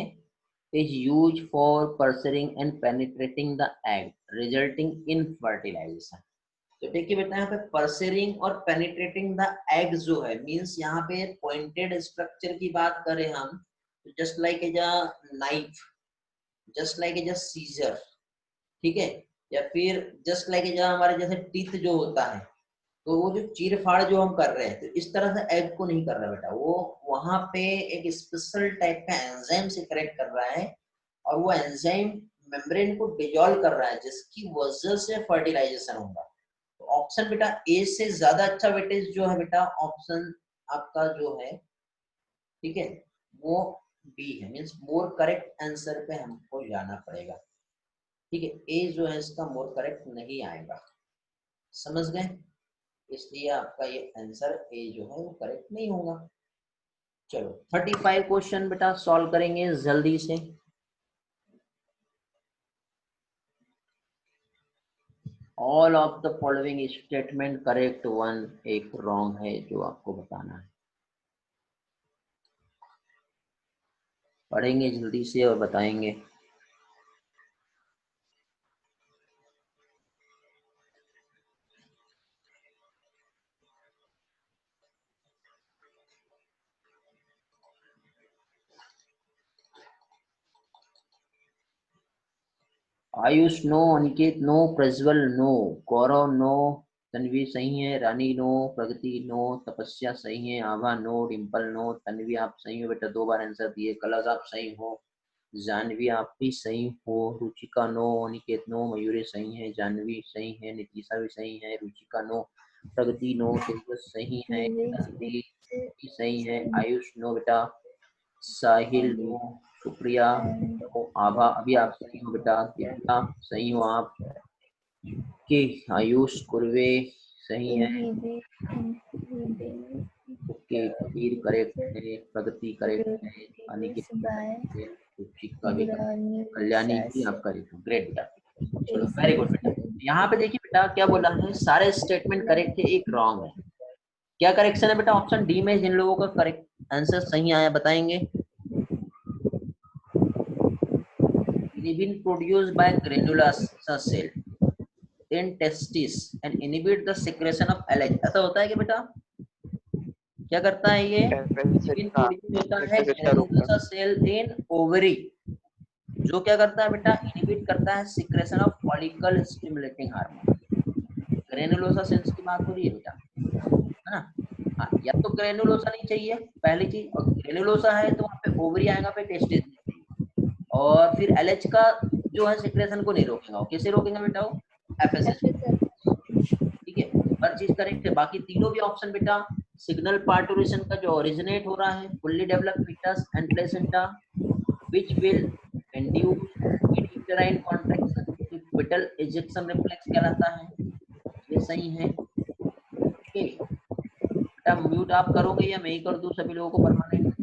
is use for piercing and penetrating the egg resulting in fertilisation. तो देखिए बेटा, यहाँ पे पर्सरिंग और पेनिट्रेटिंग द एग जो है मींस यहाँ पे पॉइंटेड स्ट्रक्चर की बात करें हम, तो just like as a knife, just like as a scissor, ठीक है, या फिर जस्ट लाइक एज हमारे जैसे टीथ जो होता है, तो वो जो चीर फाड़ जो हम कर रहे हैं, तो इस तरह से एग को नहीं कर रहा बेटा, वो वहां पे एक स्पेशल टाइप का एंजाइम से करेक्ट कर रहा है, और वो एंजाइम मेम्ब्रेन को डिजोल्व कर रहा है, जिसकी वजह से फर्टिलाइजेशन होगा। तो ऑप्शन बेटा ए से ज्यादा अच्छा वेटेज जो है बेटा, ऑप्शन आपका जो है, ठीक है, वो बी है, मीन्स मोर करेक्ट आंसर पे हमको जाना पड़ेगा। ठीक है, ए जो है इसका मोर करेक्ट नहीं आएगा, समझ गए, इसलिए आपका ये आंसर ए जो है वो करेक्ट नहीं होगा। चलो 35 क्वेश्चन बेटा सॉल्व करेंगे जल्दी से। All of the following statement correct, one एक रॉन्ग है जो आपको बताना है। पढ़ेंगे जल्दी से और बताएंगे। Ayush no, Aniket no, Prajwal no, Gaurav no, Tanvi सही है, रानी नो, प्रगति नो, तपस्या सही है, आभा नो, डिम्पल नो, तन्वी आप सही हो बेटा, 2 बार आंसर दिए, कलश आप सही हो, जानवी आप भी सही हो, रुचिका नो, अनिकेत नो, मयूरी सही है, जानवी सही है, नितिशा भी सही है, रुचिका नो, प्रगति नो, तेजस सही है, तन्वी भी सही है, आयुष नो बेटा, साहिल नो, सुप्रिया नो, आभा अभी आप सही हो बेटा, दिव्या सही हो आप, के आयुष कुर्वे सही है, ओके कबीर करेक्ट है, प्रगति करेक्ट है, अनिकेत करेक्ट है, रुचिका भी करेक्ट है, कल्याणी भी आप करेक्ट हो, ग्रेट बेटा, चलो वेरी गुड बेटा। यहाँ पे देखिए बेटा क्या बोला है, सारे स्टेटमेंट करेक्ट है, एक रॉन्ग है। क्या करेक्शन है बेटा, ऑप्शन डी में जिन लोगों का करेक्ट आंसर सही आया बताएंगे। Inhibin produced by granular cell in testis and inhibit the secretion of LH। ऐसा होता है कि बेटा, क्या करता है ये, inhibin produce होता है granular cell in ovary जो क्या करता है बेटा, इनहिबिट करता है secretion of follicle stimulating hormone. Granulosa cells की बात हो रही है बेटा, है ना। हाँ, या तो ग्रेनुलोसा नहीं चाहिए पहली चीज, और ग्रेनुलोसा है तो वहाँ पे ओवरी आएगा, फिर टेस्टिस नहीं चाहिए, और फिर एलएच का जो है सिक्रेशन को नहीं रोकेगा। वो कैसे रोकेगा बेटा, वो एफएसएच। ठीक है, तो हर चीज करेक्ट है। बाकी तीनों भी ऑप्शन बेटा, सिग्नल पार्टुरेशन का जो ओरिजिनेट हो रहा है, fully developed foetus and placenta which will induce uterine contraction, foetal ejection reflex कहलाता है, ये सही है। ओके बेटा, म्यूट आप करोगे या मैं ही कर दूं सभी लोगों को परमानेंट?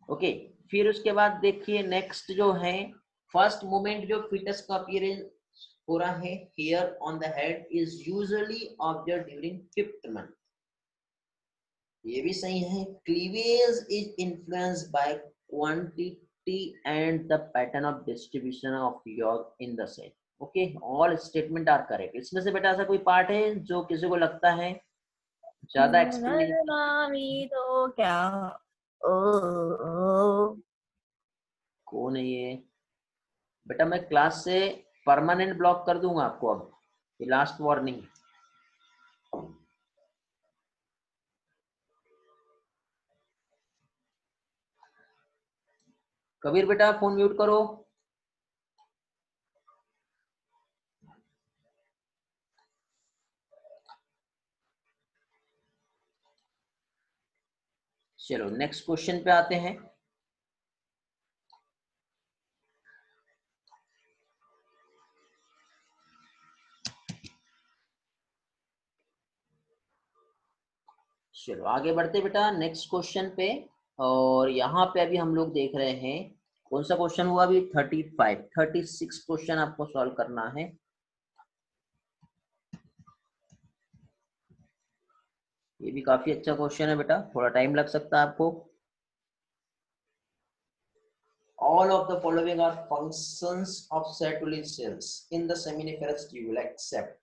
ओके, फिर उसके बाद देखिए नेक्स्ट जो है, फर्स्ट मोमेंट जो फीटस का अपीयरेंस हो रहा है hair on the head is usually observe during 5th month, ये भी सही है। Cleavage is influenced by quantity and the pattern of distribution of yolk in the cell. Okay, all statement are correct. इसमें से बेटा ऐसा कोई पार्ट है जो किसी को लगता है ज्यादा एक्सप्लेनेशन? तो क्या ओ कौन है ये बेटा? मैं क्लास से परमानेंट ब्लॉक कर दूंगा आपको, अब ये लास्ट वार्निंग। कबीर बेटा फोन म्यूट करो। चलो नेक्स्ट क्वेश्चन पे आते हैं। चलो आगे बढ़ते बेटा नेक्स्ट क्वेश्चन पे, और यहाँ पे अभी हम लोग देख रहे हैं कौन सा क्वेश्चन हुआ अभी, 35 36 क्वेश्चन आपको सॉल्व करना है। ये भी काफी अच्छा क्वेश्चन है बेटा, थोड़ा टाइम लग सकता है आपको। All of the following are functions of Sertoli cells in the seminiferous tubule except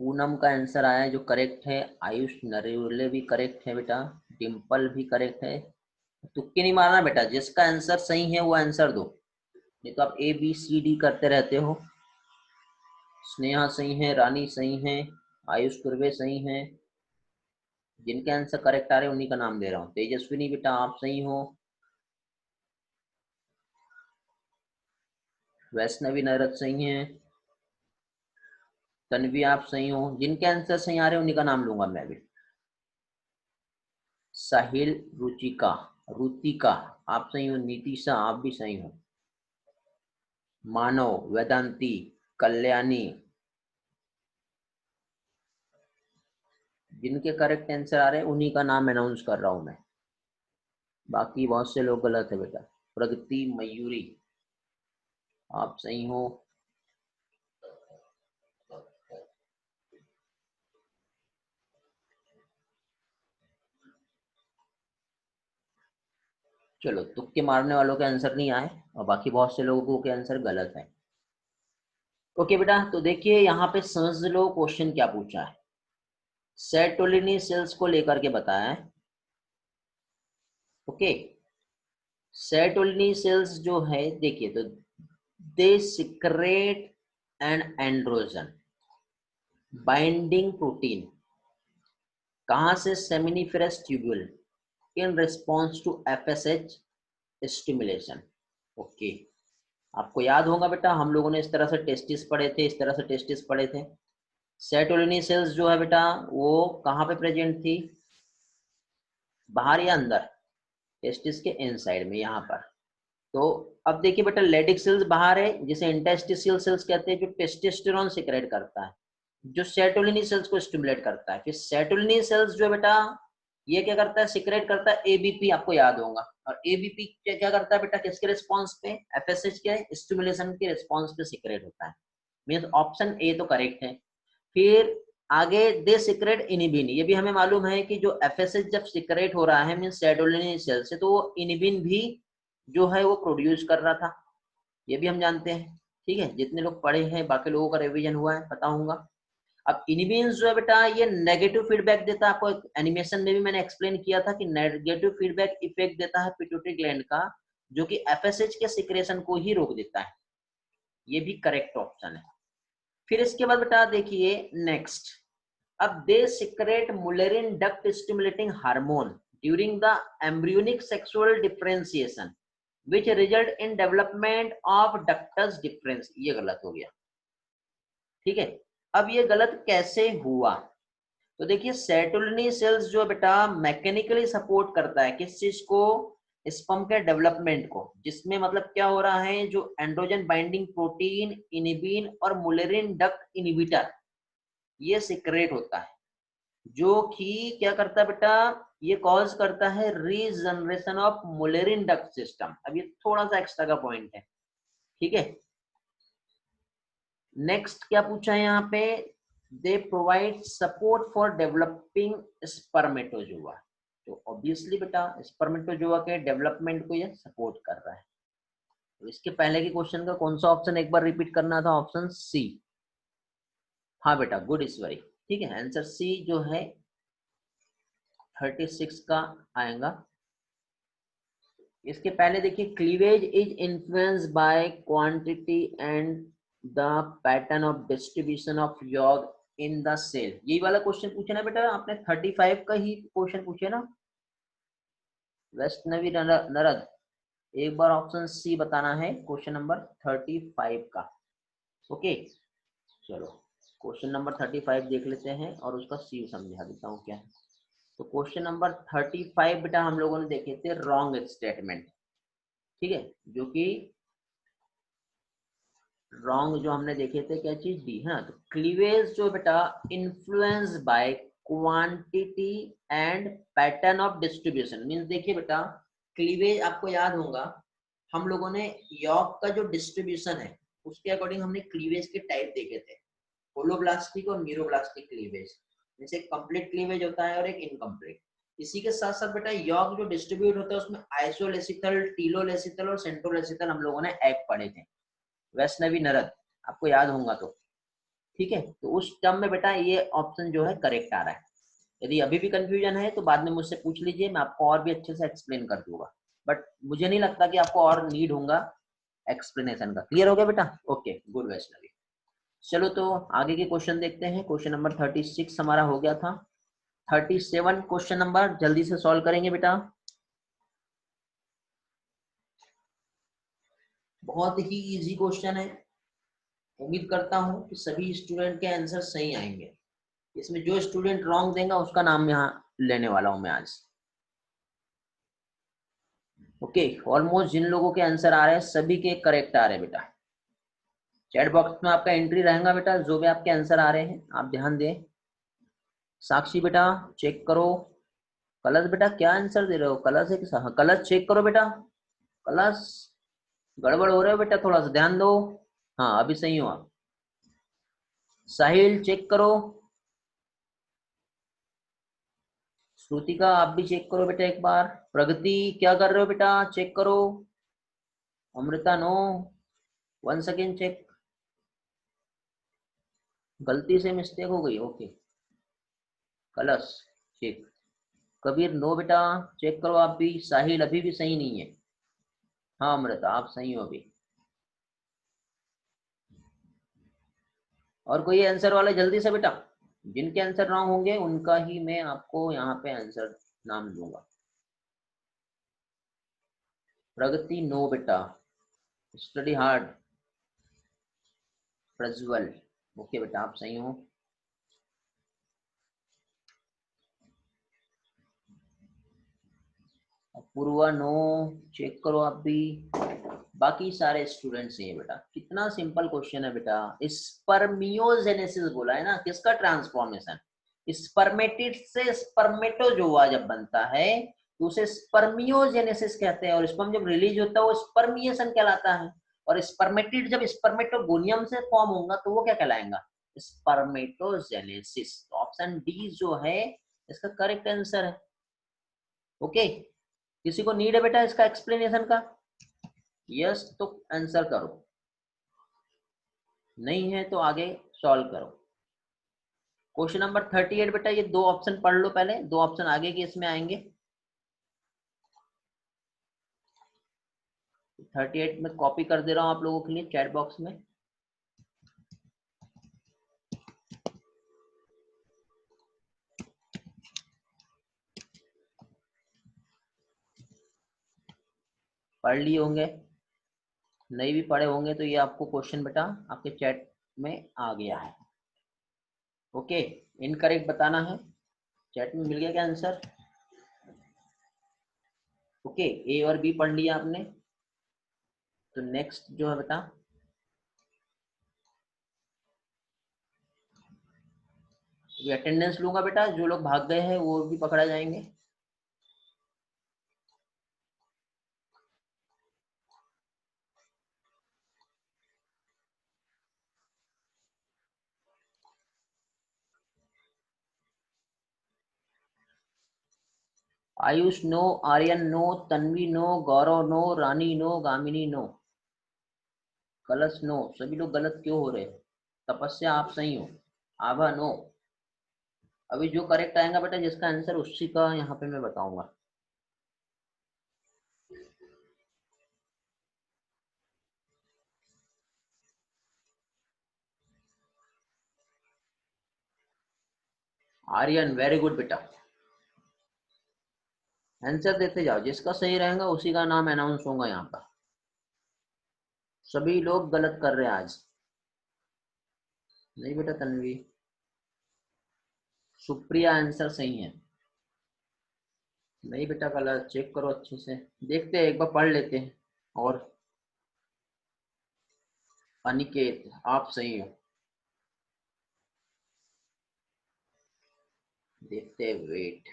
Poonam का आंसर आया है जो करेक्ट है, आयुष नरेले भी करेक्ट है बेटा, डिम्पल भी करेक्ट है। तुक्के नहीं मारना बेटा, जिसका आंसर सही है वो आंसर दो, नहीं तो आप ए बी सी डी करते रहते हो। स्नेहा सही है, रानी सही है, आयुष कुर्वे सही है, जिनके आंसर करेक्ट आ रहे हैं उन्हीं का नाम दे रहा हूँ। तेजस्विनी बेटा आप सही हो, वैष्णवी नरत सही है, तन्वी आप सही हो, जिनके आंसर सही आ रहे हैं उन्हीं का नाम लूंगा मैं भी। साहिल, रुचिका, रुतिका आप सही हो, नीतिशा आप भी सही हो, मानव, वेदांती, कल्याणी, जिनके करेक्ट आंसर आ रहे हैं उन्हीं का नाम अनाउंस कर रहा हूं मैं, बाकी बहुत से लोग गलत है बेटा। प्रगति, मयूरी आप सही हो, चलो तुक्के मारने वालों के आंसर नहीं आए और बाकी बहुत से लोगों के आंसर गलत है। ओके बेटा, तो देखिए यहाँ पे समझ लो क्वेश्चन क्या पूछा है, सेरोटोनिन सेल्स को लेकर के बताया है। ओके, सेरोटोनिन सेल्स जो है देखिए, तो they secrete and androgen binding protein, कहां से, seminiferous tubule in response to FSH stimulation. Okay, आपको याद होगा बेटा हम लोगों ने इस तरह से टेस्टिस पढ़े थे, इस तरह से टेस्टिस पढ़े थे। सेरोटोनिन सेल्स जो है बेटा वो कहाँ पे प्रेजेंट थी, बाहर या अंदर, टेस्टिस के इनसाइड में यहाँ पर। तो अब देखिए बेटा लेडिक सेल्स बाहर है जिसे इंटेस्टिशियल सेल्स कहते हैं, जो टेस्टोस्टेरोन सिक्रेट करता है, जो सेरोटोनिन सेल्स को स्टिमुलेट करता है। फिर सेरोटोनिन सेल्स जो है बेटा ये क्या करता है, सिक्रेट करता है एबीपी, आपको याद होगा। और एबीपी क्या करता है बेटा, किसके रिस्पॉन्स पे, एफएसएच के स्टिमुलेशन के रिस्पॉन्स पे सिक्रेट होता है। मींस ऑप्शन ए तो करेक्ट है। फिर आगे दे सिक्रेट इनिबिन, ये भी हमें मालूम है कि जो एफएसएच जब सिक्रेट हो रहा है मीन सेरोटोनिन सेल से, तो वो इनिबिन भी जो है वो प्रोड्यूस कर रहा था, ये भी हम जानते हैं। ठीक है, जितने लोग पढ़े हैं बाकी लोगों का रिवीजन हुआ है पता होगा। अब इनिबिन जो है बेटा ये नेगेटिव फीडबैक देता है, आपको एनिमेशन में भी मैंने एक्सप्लेन किया था कि नेगेटिव फीडबैक इफेक्ट देता है पिट्यूटरी ग्लैंड का, जो कि एफएसएच के सिक्रेशन को ही रोक देता है, ये भी करेक्ट ऑप्शन है। फिर इसके बाद बेटा देखिए नेक्स्ट, अब they secrete Mullerian duct stimulating hormone during the embryonic sexual differentiation which result in development of ductus differens, ये गलत हो गया। ठीक है, अब ये गलत कैसे हुआ, तो देखिए सेरोटोनिन सेल्स जो बेटा मैकेनिकली सपोर्ट करता है किस चीज को, स्पर्म के डेवलपमेंट को, जिसमें मतलब क्या हो रहा है, जो एंड्रोजन बाइंडिंग प्रोटीन इनिबिन और मुलेरिन डक्ट इनिबिटर ये सिक्रेट होता है, जो कि क्या करता है बेटा, ये कॉज करता है रीजनरेशन ऑफ मुलेरिन डक्ट सिस्टम। अब ये थोड़ा सा एक्स्ट्रा का पॉइंट है। ठीक है, नेक्स्ट क्या पूछा है यहाँ पे, they provide support for developing spermatozoa, तो ऑब्वियसली बेटा स्पर्मेटोजोआ के डेवलपमेंट को ये सपोर्ट कर रहा है। तो इसके पहले के क्वेश्चन का कौन सा ऑप्शन एक बार रिपीट करना था, ऑप्शन सी। हाँ बेटा, गुड ईश्वरी, ठीक है, आंसर सी जो है 36 का आएगा। इसके पहले देखिए, cleavage is influenced by quantity and the pattern of distribution of yolk in the cell, यही वाला क्वेश्चन पूछे ना बेटा आपने, 35 का ही क्वेश्चन पूछे ना वैष्णवी नरद, एक बार ऑप्शन सी बताना है क्वेश्चन नंबर 35 का। ओके चलो क्वेश्चन नंबर 35 देख लेते हैं और उसका सी समझा देता हूँ क्या है। तो क्वेश्चन नंबर 35 बेटा हम लोगों ने देखे थे रॉन्ग स्टेटमेंट, ठीक है, जो कि रॉन्ग जो हमने देखे थे क्या चीज दी है। तो क्लीवेज जो बेटा influence by quantity and pattern of distribution, means देखिए बेटा क्लीवेज आपको याद होगा, हम लोगों ने यॉग का जो डिस्ट्रीब्यूशन है उसके अकॉर्डिंग हमने क्लीवेज के टाइप देखे थे, होलोब्लास्टिक और मीरोब्लास्टिक क्लीवेज, जैसे कंप्लीट क्लीवेज होता है और एक इनकम्प्लीट। इसी के साथ साथ बेटा यॉग जो डिस्ट्रीब्यूट होता है उसमें आइसोलेसिथल, टीलोलेसिथल और सेंट्रोलेसिथल हम लोगों ने एग पढ़े थे, वैष्णवी नरद आपको याद होगा तो, ठीक है। तो उस टर्म में बेटा ये ऑप्शन जो है करेक्ट आ रहा है। यदि अभी भी कंफ्यूजन है तो बाद में मुझसे पूछ लीजिए, मैं आपको और भी अच्छे से एक्सप्लेन कर दूंगा, बट मुझे नहीं लगता कि आपको और नीड होगा एक्सप्लेनेशन का। क्लियर हो गया बेटा? Okay good Vaishnavi. चलो तो आगे के क्वेश्चन देखते हैं। क्वेश्चन नंबर 36 हमारा हो गया था। 37 क्वेश्चन नंबर जल्दी से सॉल्व करेंगे बेटा, बहुत ही इजी क्वेश्चन है। उम्मीद करता हूं कि सभी स्टूडेंट के आंसर सही आएंगे। इसमें जो स्टूडेंट रॉन्ग देगा उसका नाम यहाँ लेने वाला हूं मैं आज। ओके, ऑलमोस्ट जिन लोगों के आंसर आ रहे हैं सभी के करेक्ट आ रहे हैं बेटा। चैट बॉक्स में आपका एंट्री रहेगा बेटा, जो भी आपके आंसर आ रहे हैं आप ध्यान दें। साक्षी बेटा चेक करो। कलश बेटा क्या आंसर दे रहे हो, कलश है कि हाँ, कलश चेक करो बेटा, कलश गड़बड़ हो रहा है बेटा, थोड़ा सा ध्यान दो। हाँ अभी सही हो आप। साहिल चेक करो। श्रुतिका आप भी चेक करो बेटा एक बार। प्रगति क्या कर रहे हो बेटा, चेक करो। Amrita no, one second check, गलती से मिस्टेक हो गई। Okay Kalash check. Kabir no बेटा, चेक करो आप भी। साहिल अभी भी सही नहीं है। हाँ अमृता आप सही हो अभी। और कोई आंसर वाले जल्दी से बेटा, जिनके आंसर रॉन्ग होंगे उनका ही मैं आपको यहाँ पे आंसर नाम दूंगा। प्रगति नो बेटा, स्टडी हार्ड। प्रज्वल ओके बेटा आप सही हो। पूर्वा नो, चेक करो आप भी। बाकी सारे स्टूडेंट्स हैं बेटा। कितना सिंपल क्वेश्चन है बेटा। स्पर्मियोजेनेसिस बोला है ना, किसका ट्रांसफॉर्मेशन, स्पर्मेटिड से स्पर्मेटोजोआ जब बनता है तो उसे स्पर्मियोजेनेसिस कहते हैं, और स्पर्म जब रिलीज होता है वो स्पर्मिएशन कहलाता है, और स्पर्मेटिड जब स्पर्मेटोगोनियम से फॉर्म होगा तो वो क्या कहलाएगा, स्पर्मेटोजेनेसिस। ऑप्शन डी जो है इसका करेक्ट आंसर है। ओके, किसी को नीड है बेटा इसका एक्सप्लेनेशन का? यस तो आंसर करो, नहीं है तो आगे सॉल्व करो। क्वेश्चन नंबर 38 बेटा, ये दो ऑप्शन पढ़ लो पहले, दो ऑप्शन आगे के इसमें आएंगे। 38 में कॉपी कर दे रहा हूं आप लोगों के लिए चैट बॉक्स में। पढ़ लिए होंगे, नहीं भी पढ़े होंगे तो ये आपको क्वेश्चन बेटा आपके चैट में आ गया है। ओके, इनकरेक्ट बताना है। चैट में मिल गया क्या आंसर? ओके, ए और बी पढ़ लिया आपने, तो नेक्स्ट जो है बेटा ये अटेंडेंस लूंगा बेटा, जो लोग भाग गए हैं वो भी पकड़ा जाएंगे। Ayush no, Aryan no, Tanvi no, Gaurav no, Rani no, Gamini no, Kalash no. सभी लोग गलत क्यों हो रहे हैं? तपस्या आप सही हो, आभा नो। अभी जो करेक्ट आएगा बेटा जिसका आंसर उसी का यहाँ पे मैं बताऊंगा। आर्यन वेरी गुड बेटा, आंसर देते जाओ, जिसका सही रहेगा उसी का नाम अनाउंस होगा यहाँ पर। सभी लोग गलत कर रहे हैं आज। नहीं बेटा तन्वी, सुप्रिया आंसर सही है। नहीं बेटा गलत, चेक करो अच्छे से, देखते हैं एक बार पढ़ लेते हैं। और अनिकेत आप सही हो, देखते हैं, वेट।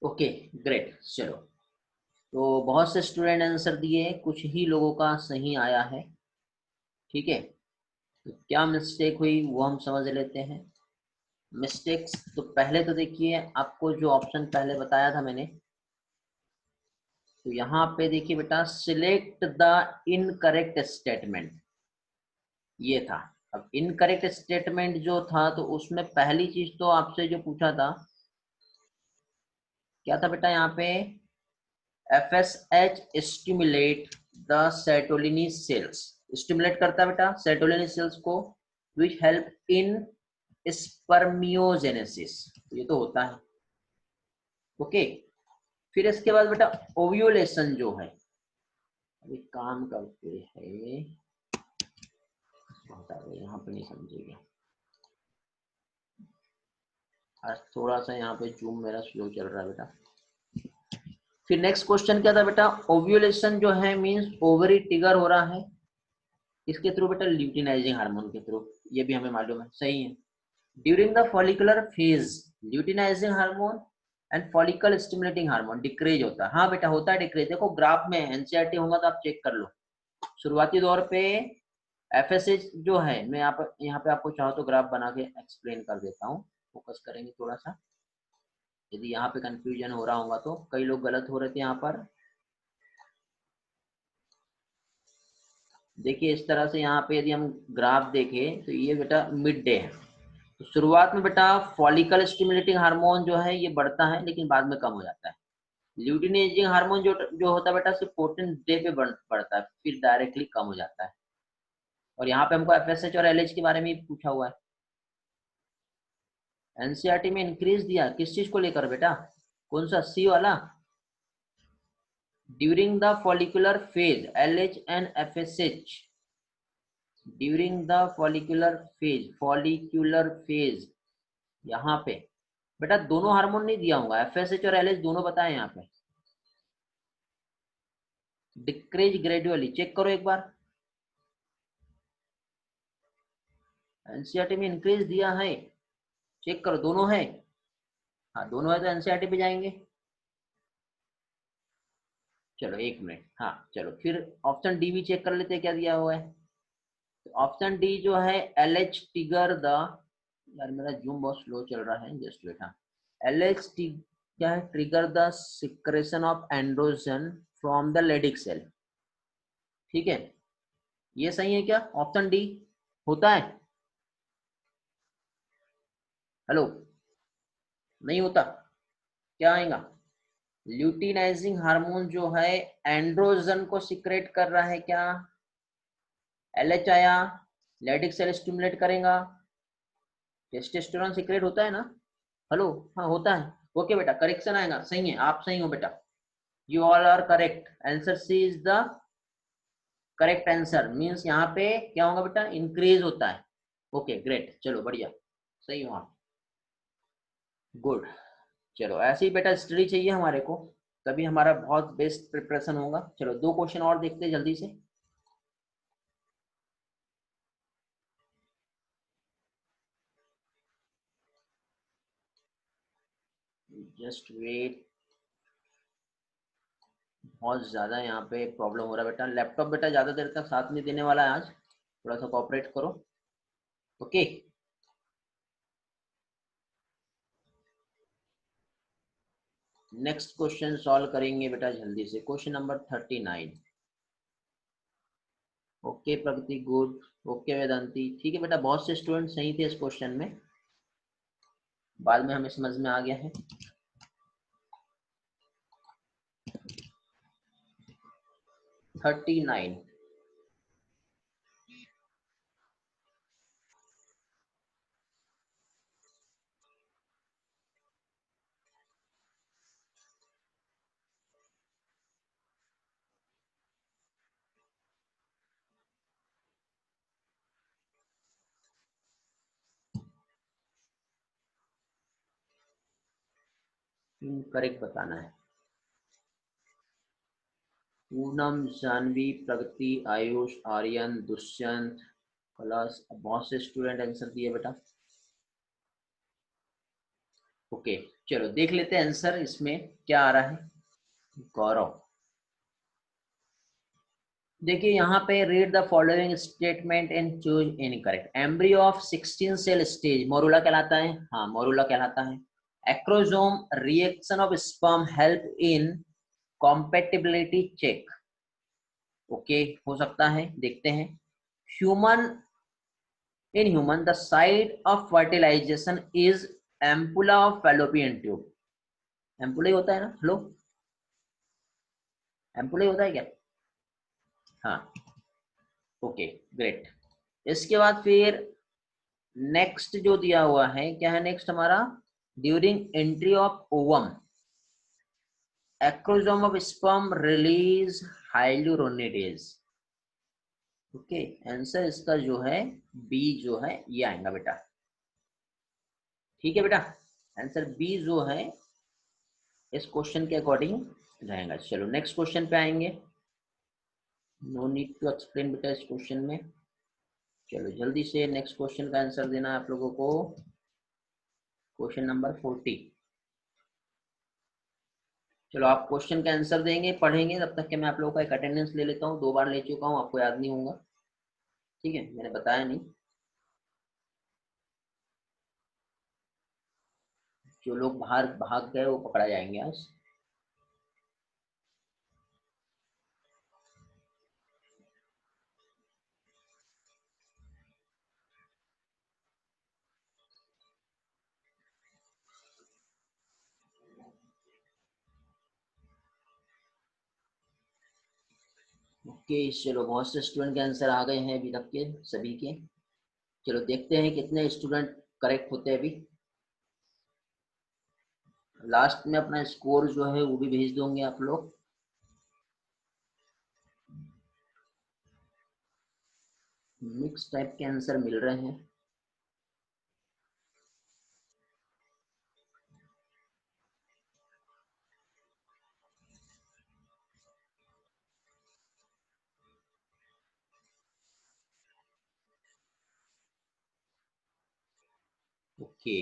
ओके ग्रेट, चलो। तो बहुत से स्टूडेंट आंसर दिए, कुछ ही लोगों का सही आया है। ठीक है, तो क्या मिस्टेक हुई वो हम समझ लेते हैं। मिस्टेक्स तो पहले तो देखिए, आपको जो ऑप्शन पहले बताया था मैंने, तो यहाँ पे देखिए बेटा सिलेक्ट द इनकरेक्ट स्टेटमेंट, ये था। अब इनकरेक्ट स्टेटमेंट जो था तो उसमें पहली चीज तो आपसे जो पूछा था क्या था बेटा, यहाँ पे FSH stimulate the serotonin cells, stimulate करता है बेटा सेरोटोनिन सेल्स को, विच हेल्प इन स्पर्मियोजेनेसिस, ये तो होता है। ओके, फिर इसके बाद बेटा ओव्यूलेशन जो है, अभी काम करते हैं, यहाँ पे नहीं समझेगा आज, थोड़ा सा यहाँ पे जूम मेरा स्लो चल रहा है बेटा। फिर नेक्स्ट क्वेश्चन क्या था बेटा, ओव्यूलेशन जो है मींस ओवरी ट्रिगर हो रहा है, इसके थ्रू बेटा ल्यूटिनाइजिंग हार्मोन के थ्रू, ये भी हमें मालूम है, सही है। During the follicular phase luteinizing hormone and follicle stimulating hormone decrease होता है। हाँ बेटा होता है डिक्रीज, देखो ग्राफ में एनसीईआरटी होगा तो आप चेक कर लो। शुरुआती दौर पे एफएसएच जो है, मैं यहाँ पे आपको चाहो तो ग्राफ बना के एक्सप्लेन कर देता हूँ, फोकस करेंगे थोड़ा सा, यदि यहाँ पे कंफ्यूजन हो रहा होगा तो, कई लोग गलत हो रहे थे यहाँ पर। देखिए इस तरह से यहाँ पे यदि हम ग्राफ देखें तो ये बेटा मिड डे है, तो शुरुआत में बेटा फॉलिकल स्टिमुलेटिंग हार्मोन जो है ये बढ़ता है लेकिन बाद में कम हो जाता है। ल्यूटिनाइजिंग हार्मोन जो होता है बेटा सिर्फ 14 डे पे बढ़ता है, फिर डायरेक्टली कम हो जाता है। और यहाँ पे हमको एफएसएच और एलएच के बारे में पूछा हुआ है। एनसीईआरटी में इंक्रीज दिया किस चीज को लेकर बेटा, कौन सा सी वाला, during the follicular phase LH and FSH, during the follicular phase यहाँ पे बेटा दोनों हार्मोन नहीं दिया होगा, एफएसएच और एलएच दोनों बताए यहाँ पे। डिक्रीज ग्रेजुअली, चेक करो एक बार, एनसीईआरटी में इंक्रीज दिया है, चेक करो दोनों है, हाँ दोनों है तो एनसीईआरटी पे जाएंगे। चलो एक मिनट, हाँ चलो फिर ऑप्शन डी भी चेक कर लेते हैं क्या दिया हुआ है। तो ऑप्शन डी जो है LH ट्रिगर द, यार मेरा जूम बहुत स्लो चल रहा है, जस्ट वेट। हाँ, LH क्या है, trigger the secretion of androgen from the Leydig cell. ठीक है, ये सही है क्या, ऑप्शन डी होता है? हेलो, नहीं होता, क्या आएगा? ल्यूटिनाइजिंग हार्मोन जो है एंड्रोजन को सिक्रेट कर रहा है क्या? LH आया, लेडिक सेल स्टिमुलेट करेगा, टेस्टोस्टेरोन सिक्रेट होता है ना? हेलो, हाँ होता है। ओके बेटा, करेक्शन आएगा, सही है, आप सही हो बेटा, you all are correct, answer C is the correct answer. Means यहाँ पे क्या होगा बेटा, इंक्रीज होता है। ओके ग्रेट, चलो बढ़िया, सही हो आप, गुड। चलो ऐसे ही बेटा स्टडी चाहिए हमारे को, तभी हमारा बहुत बेस्ट प्रिपरेशन होगा। चलो दो क्वेश्चन और देखते हैं जल्दी से। जस्ट वेट, बहुत ज्यादा यहाँ पे प्रॉब्लम हो रहा है बेटा, लैपटॉप बेटा ज्यादा देर तक साथ नहीं देने वाला है आज, थोड़ा सा कोऑपरेट करो। ओके, नेक्स्ट क्वेश्चन सॉल्व करेंगे बेटा जल्दी से, क्वेश्चन नंबर 39। ओके प्रगति, गुड। ओके वेदांती, ठीक है बेटा, बहुत से स्टूडेंट सही थे इस क्वेश्चन में, बाद में हमें समझ में आ गया है। 39, करेक्ट बताना है। पूनम, जानवी, प्रगति, आयुष, आर्यन, दुष्यंत, कलश, बहुत से स्टूडेंट आंसर दिए बेटा। ओके, चलो देख लेते हैं आंसर इसमें क्या आ रहा है। गौरव, देखिए यहाँ पे read the following statement and choose incorrect. Embryo of 16 cell stage morula कहलाता है, हाँ मोरुला कहलाता है। Acrosome reaction of sperm help in compatibility check, okay हो सकता है, देखते हैं। Human, in human the site of fertilisation is ampulla of Fallopian tube, ampulla ही होता है ना, हेलो एम्पुला ही होता है क्या? हाँ, ओके ग्रेट। इसके बाद फिर नेक्स्ट जो दिया हुआ है क्या है, नेक्स्ट हमारा during entry of ovum acrosome of sperm release hyaluronidase. Okay, answer इसका जो है बी जो है ये आएगा बेटा, ठीक है बेटा, आंसर बी जो है इस क्वेश्चन के अकॉर्डिंग रहेगा। चलो नेक्स्ट क्वेश्चन पे आएंगे, नो नीड टू एक्सप्लेन बेटा इस क्वेश्चन में। चलो जल्दी से नेक्स्ट क्वेश्चन का आंसर देना है आप लोगों को, क्वेश्चन नंबर 40। चलो आप क्वेश्चन का आंसर देंगे, पढ़ेंगे, तब तक के मैं आप लोगों का एक अटेंडेंस ले लेता हूँ, 2 बार ले चुका हूँ, आपको याद नहीं होगा, ठीक है, मैंने बताया नहीं। जो लोग बाहर भाग गए वो पकड़ा जाएंगे आज। ओके चलो, बहुत से स्टूडेंट के आंसर आ गए हैं अभी तक के सभी के। चलो देखते हैं कितने स्टूडेंट करेक्ट होते हैं अभी, लास्ट में अपना स्कोर जो है वो भी भेज दोगे आप लोग। मिक्स टाइप के आंसर मिल रहे हैं। ओके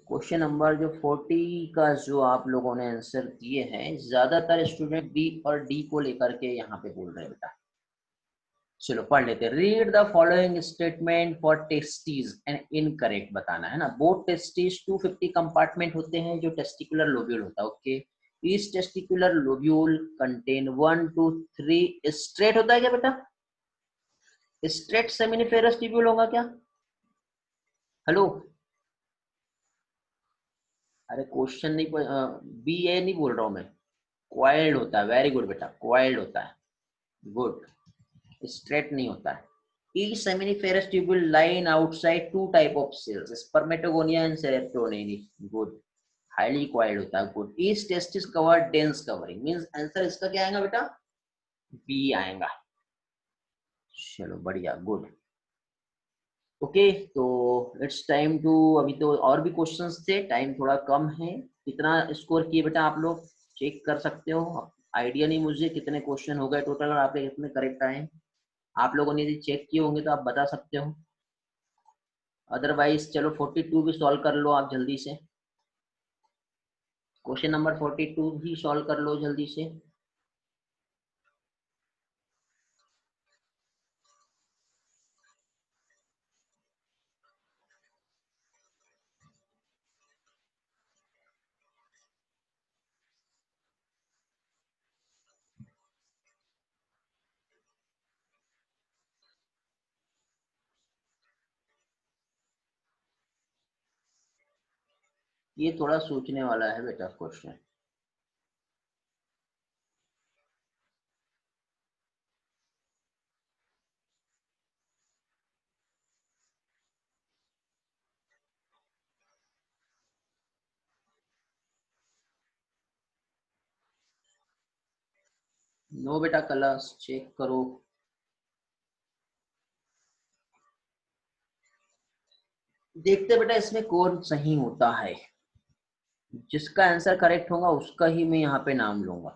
क्वेश्चन नंबर जो 40 का जो आप लोगों ने आंसर दिए हैं, ज्यादातर स्टूडेंट बी और डी को लेकर के यहाँ पे बोल रहे हैं बेटा। चलो पढ़ लेते हैं। Read the following statement for testes and incorrect बताना है ना। बोथ टेस्टीज 250 कंपार्टमेंट होते हैं जो टेस्टिकुलर लोब्यूल होता है। Okay, each testicular lobule contain 1 to 3 straight होता है क्या बेटा? स्ट्रेट सेमिनिफेरस ट्यूब्यूल होगा क्या? हेलो, अरे क्वेश्चन नहीं, बी ए नहीं बोल रहा हूं मैं, क्वाइल्ड होता है। वेरी गुड बेटा, क्वाइल्ड होता है। गुड, स्ट्रेट नहीं होता है। Each seminiferous tubule line outside two type of cells, spermatogonia and serotonin. Good, highly coiled होता है। Good. Each testis covered dense covering. Means answer इसका क्या आएगा बेटा? बी आएगा। चलो बढ़िया, गुड। ओके, तो इट्स टाइम टू, अभी तो और भी क्वेश्चंस थे, टाइम थोड़ा कम है। कितना स्कोर किए बेटा आप लोग चेक कर सकते हो। आइडिया नहीं मुझे कितने क्वेश्चन हो गए टोटल और आपके कितने करेक्ट आए। आप लोगों ने यदि चेक किए होंगे तो आप बता सकते हो, अदरवाइज चलो 42 भी सॉल्व कर लो आप जल्दी से। क्वेश्चन नंबर 42 भी सॉल्व कर लो जल्दी से। ये थोड़ा सोचने वाला है बेटा क्वेश्चन। नो बेटा, क्लास चेक करो। देखते बेटा इसमें कौन सही होता है। जिसका आंसर करेक्ट होगा उसका ही मैं यहाँ पे नाम लूंगा।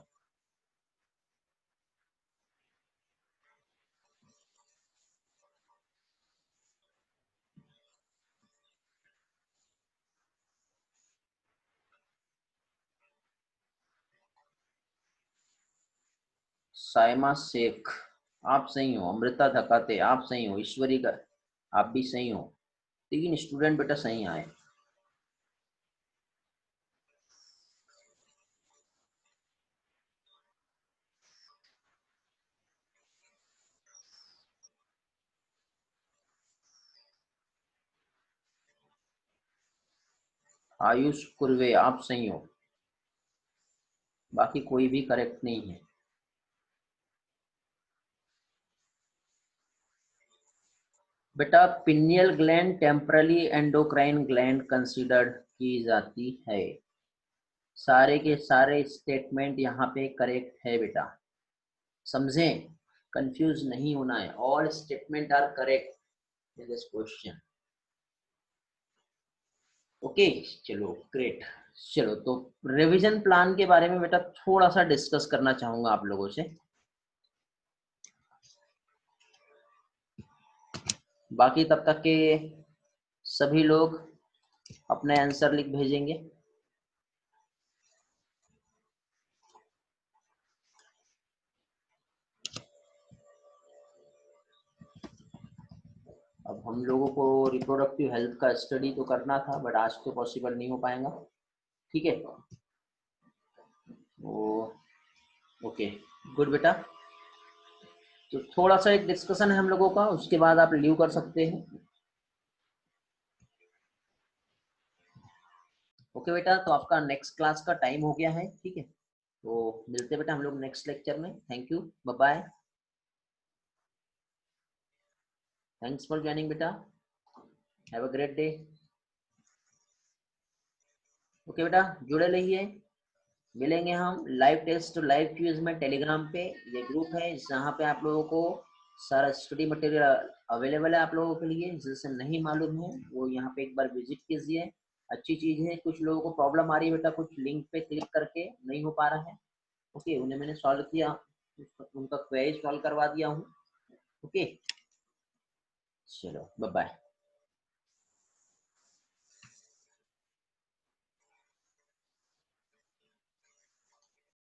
साइमा शेख आप सही हो, अमृता धकाते आप सही हो, ईश्वरी का आप भी सही हो। 3 स्टूडेंट बेटा सही आए। आयुष कुर्वे आप सही हो, बाकी कोई भी करेक्ट नहीं है। बेटा pineal gland temporarily endocrine gland considered की जाती है। सारे के सारे स्टेटमेंट यहाँ पे करेक्ट है बेटा, समझें, कंफ्यूज नहीं होना है। All statement are correct in this question. Okay, चलो ग्रेट। चलो तो रिवीजन प्लान के बारे में बेटा थोड़ा सा डिस्कस करना चाहूंगा आप लोगों से। बाकी तब तक के सभी लोग अपने आंसर लिख भेजेंगे। अब हम लोगों को रिप्रोडक्टिव हेल्थ का स्टडी तो करना था बट आज तो पॉसिबल नहीं हो पाएगा, ठीक है। ओके, गुड बेटा। तो थोड़ा सा एक डिस्कशन है हम लोगों का, उसके बाद आप लीव कर सकते हैं। ओके बेटा, तो आपका नेक्स्ट क्लास का टाइम हो गया है, ठीक है। तो मिलते हैं बेटा हम लोग नेक्स्ट लेक्चर में। Thank you, bye bye. Thanks for joining बेटा, have a great day. Okay बेटा, जुड़े रहिए। मिलेंगे हम लाइव टेस्ट लाइव क्विज में टेलीग्राम पे। ये ग्रुप है जहाँ पे आप लोगों को सारा स्टडी मटेरियल अवेलेबल है आप लोगों के लिए। जिसे नहीं मालूम है वो यहाँ पे एक बार विजिट कीजिए, अच्छी चीज है। कुछ लोगों को प्रॉब्लम आ रही है बेटा, कुछ लिंक पे क्लिक करके नहीं हो पा रहा है। ओके, उन्हें मैंने सॉल्व किया, उनका क्वेरी सॉल्व करवा दिया हूँ। ओके, चलो बाय बाय।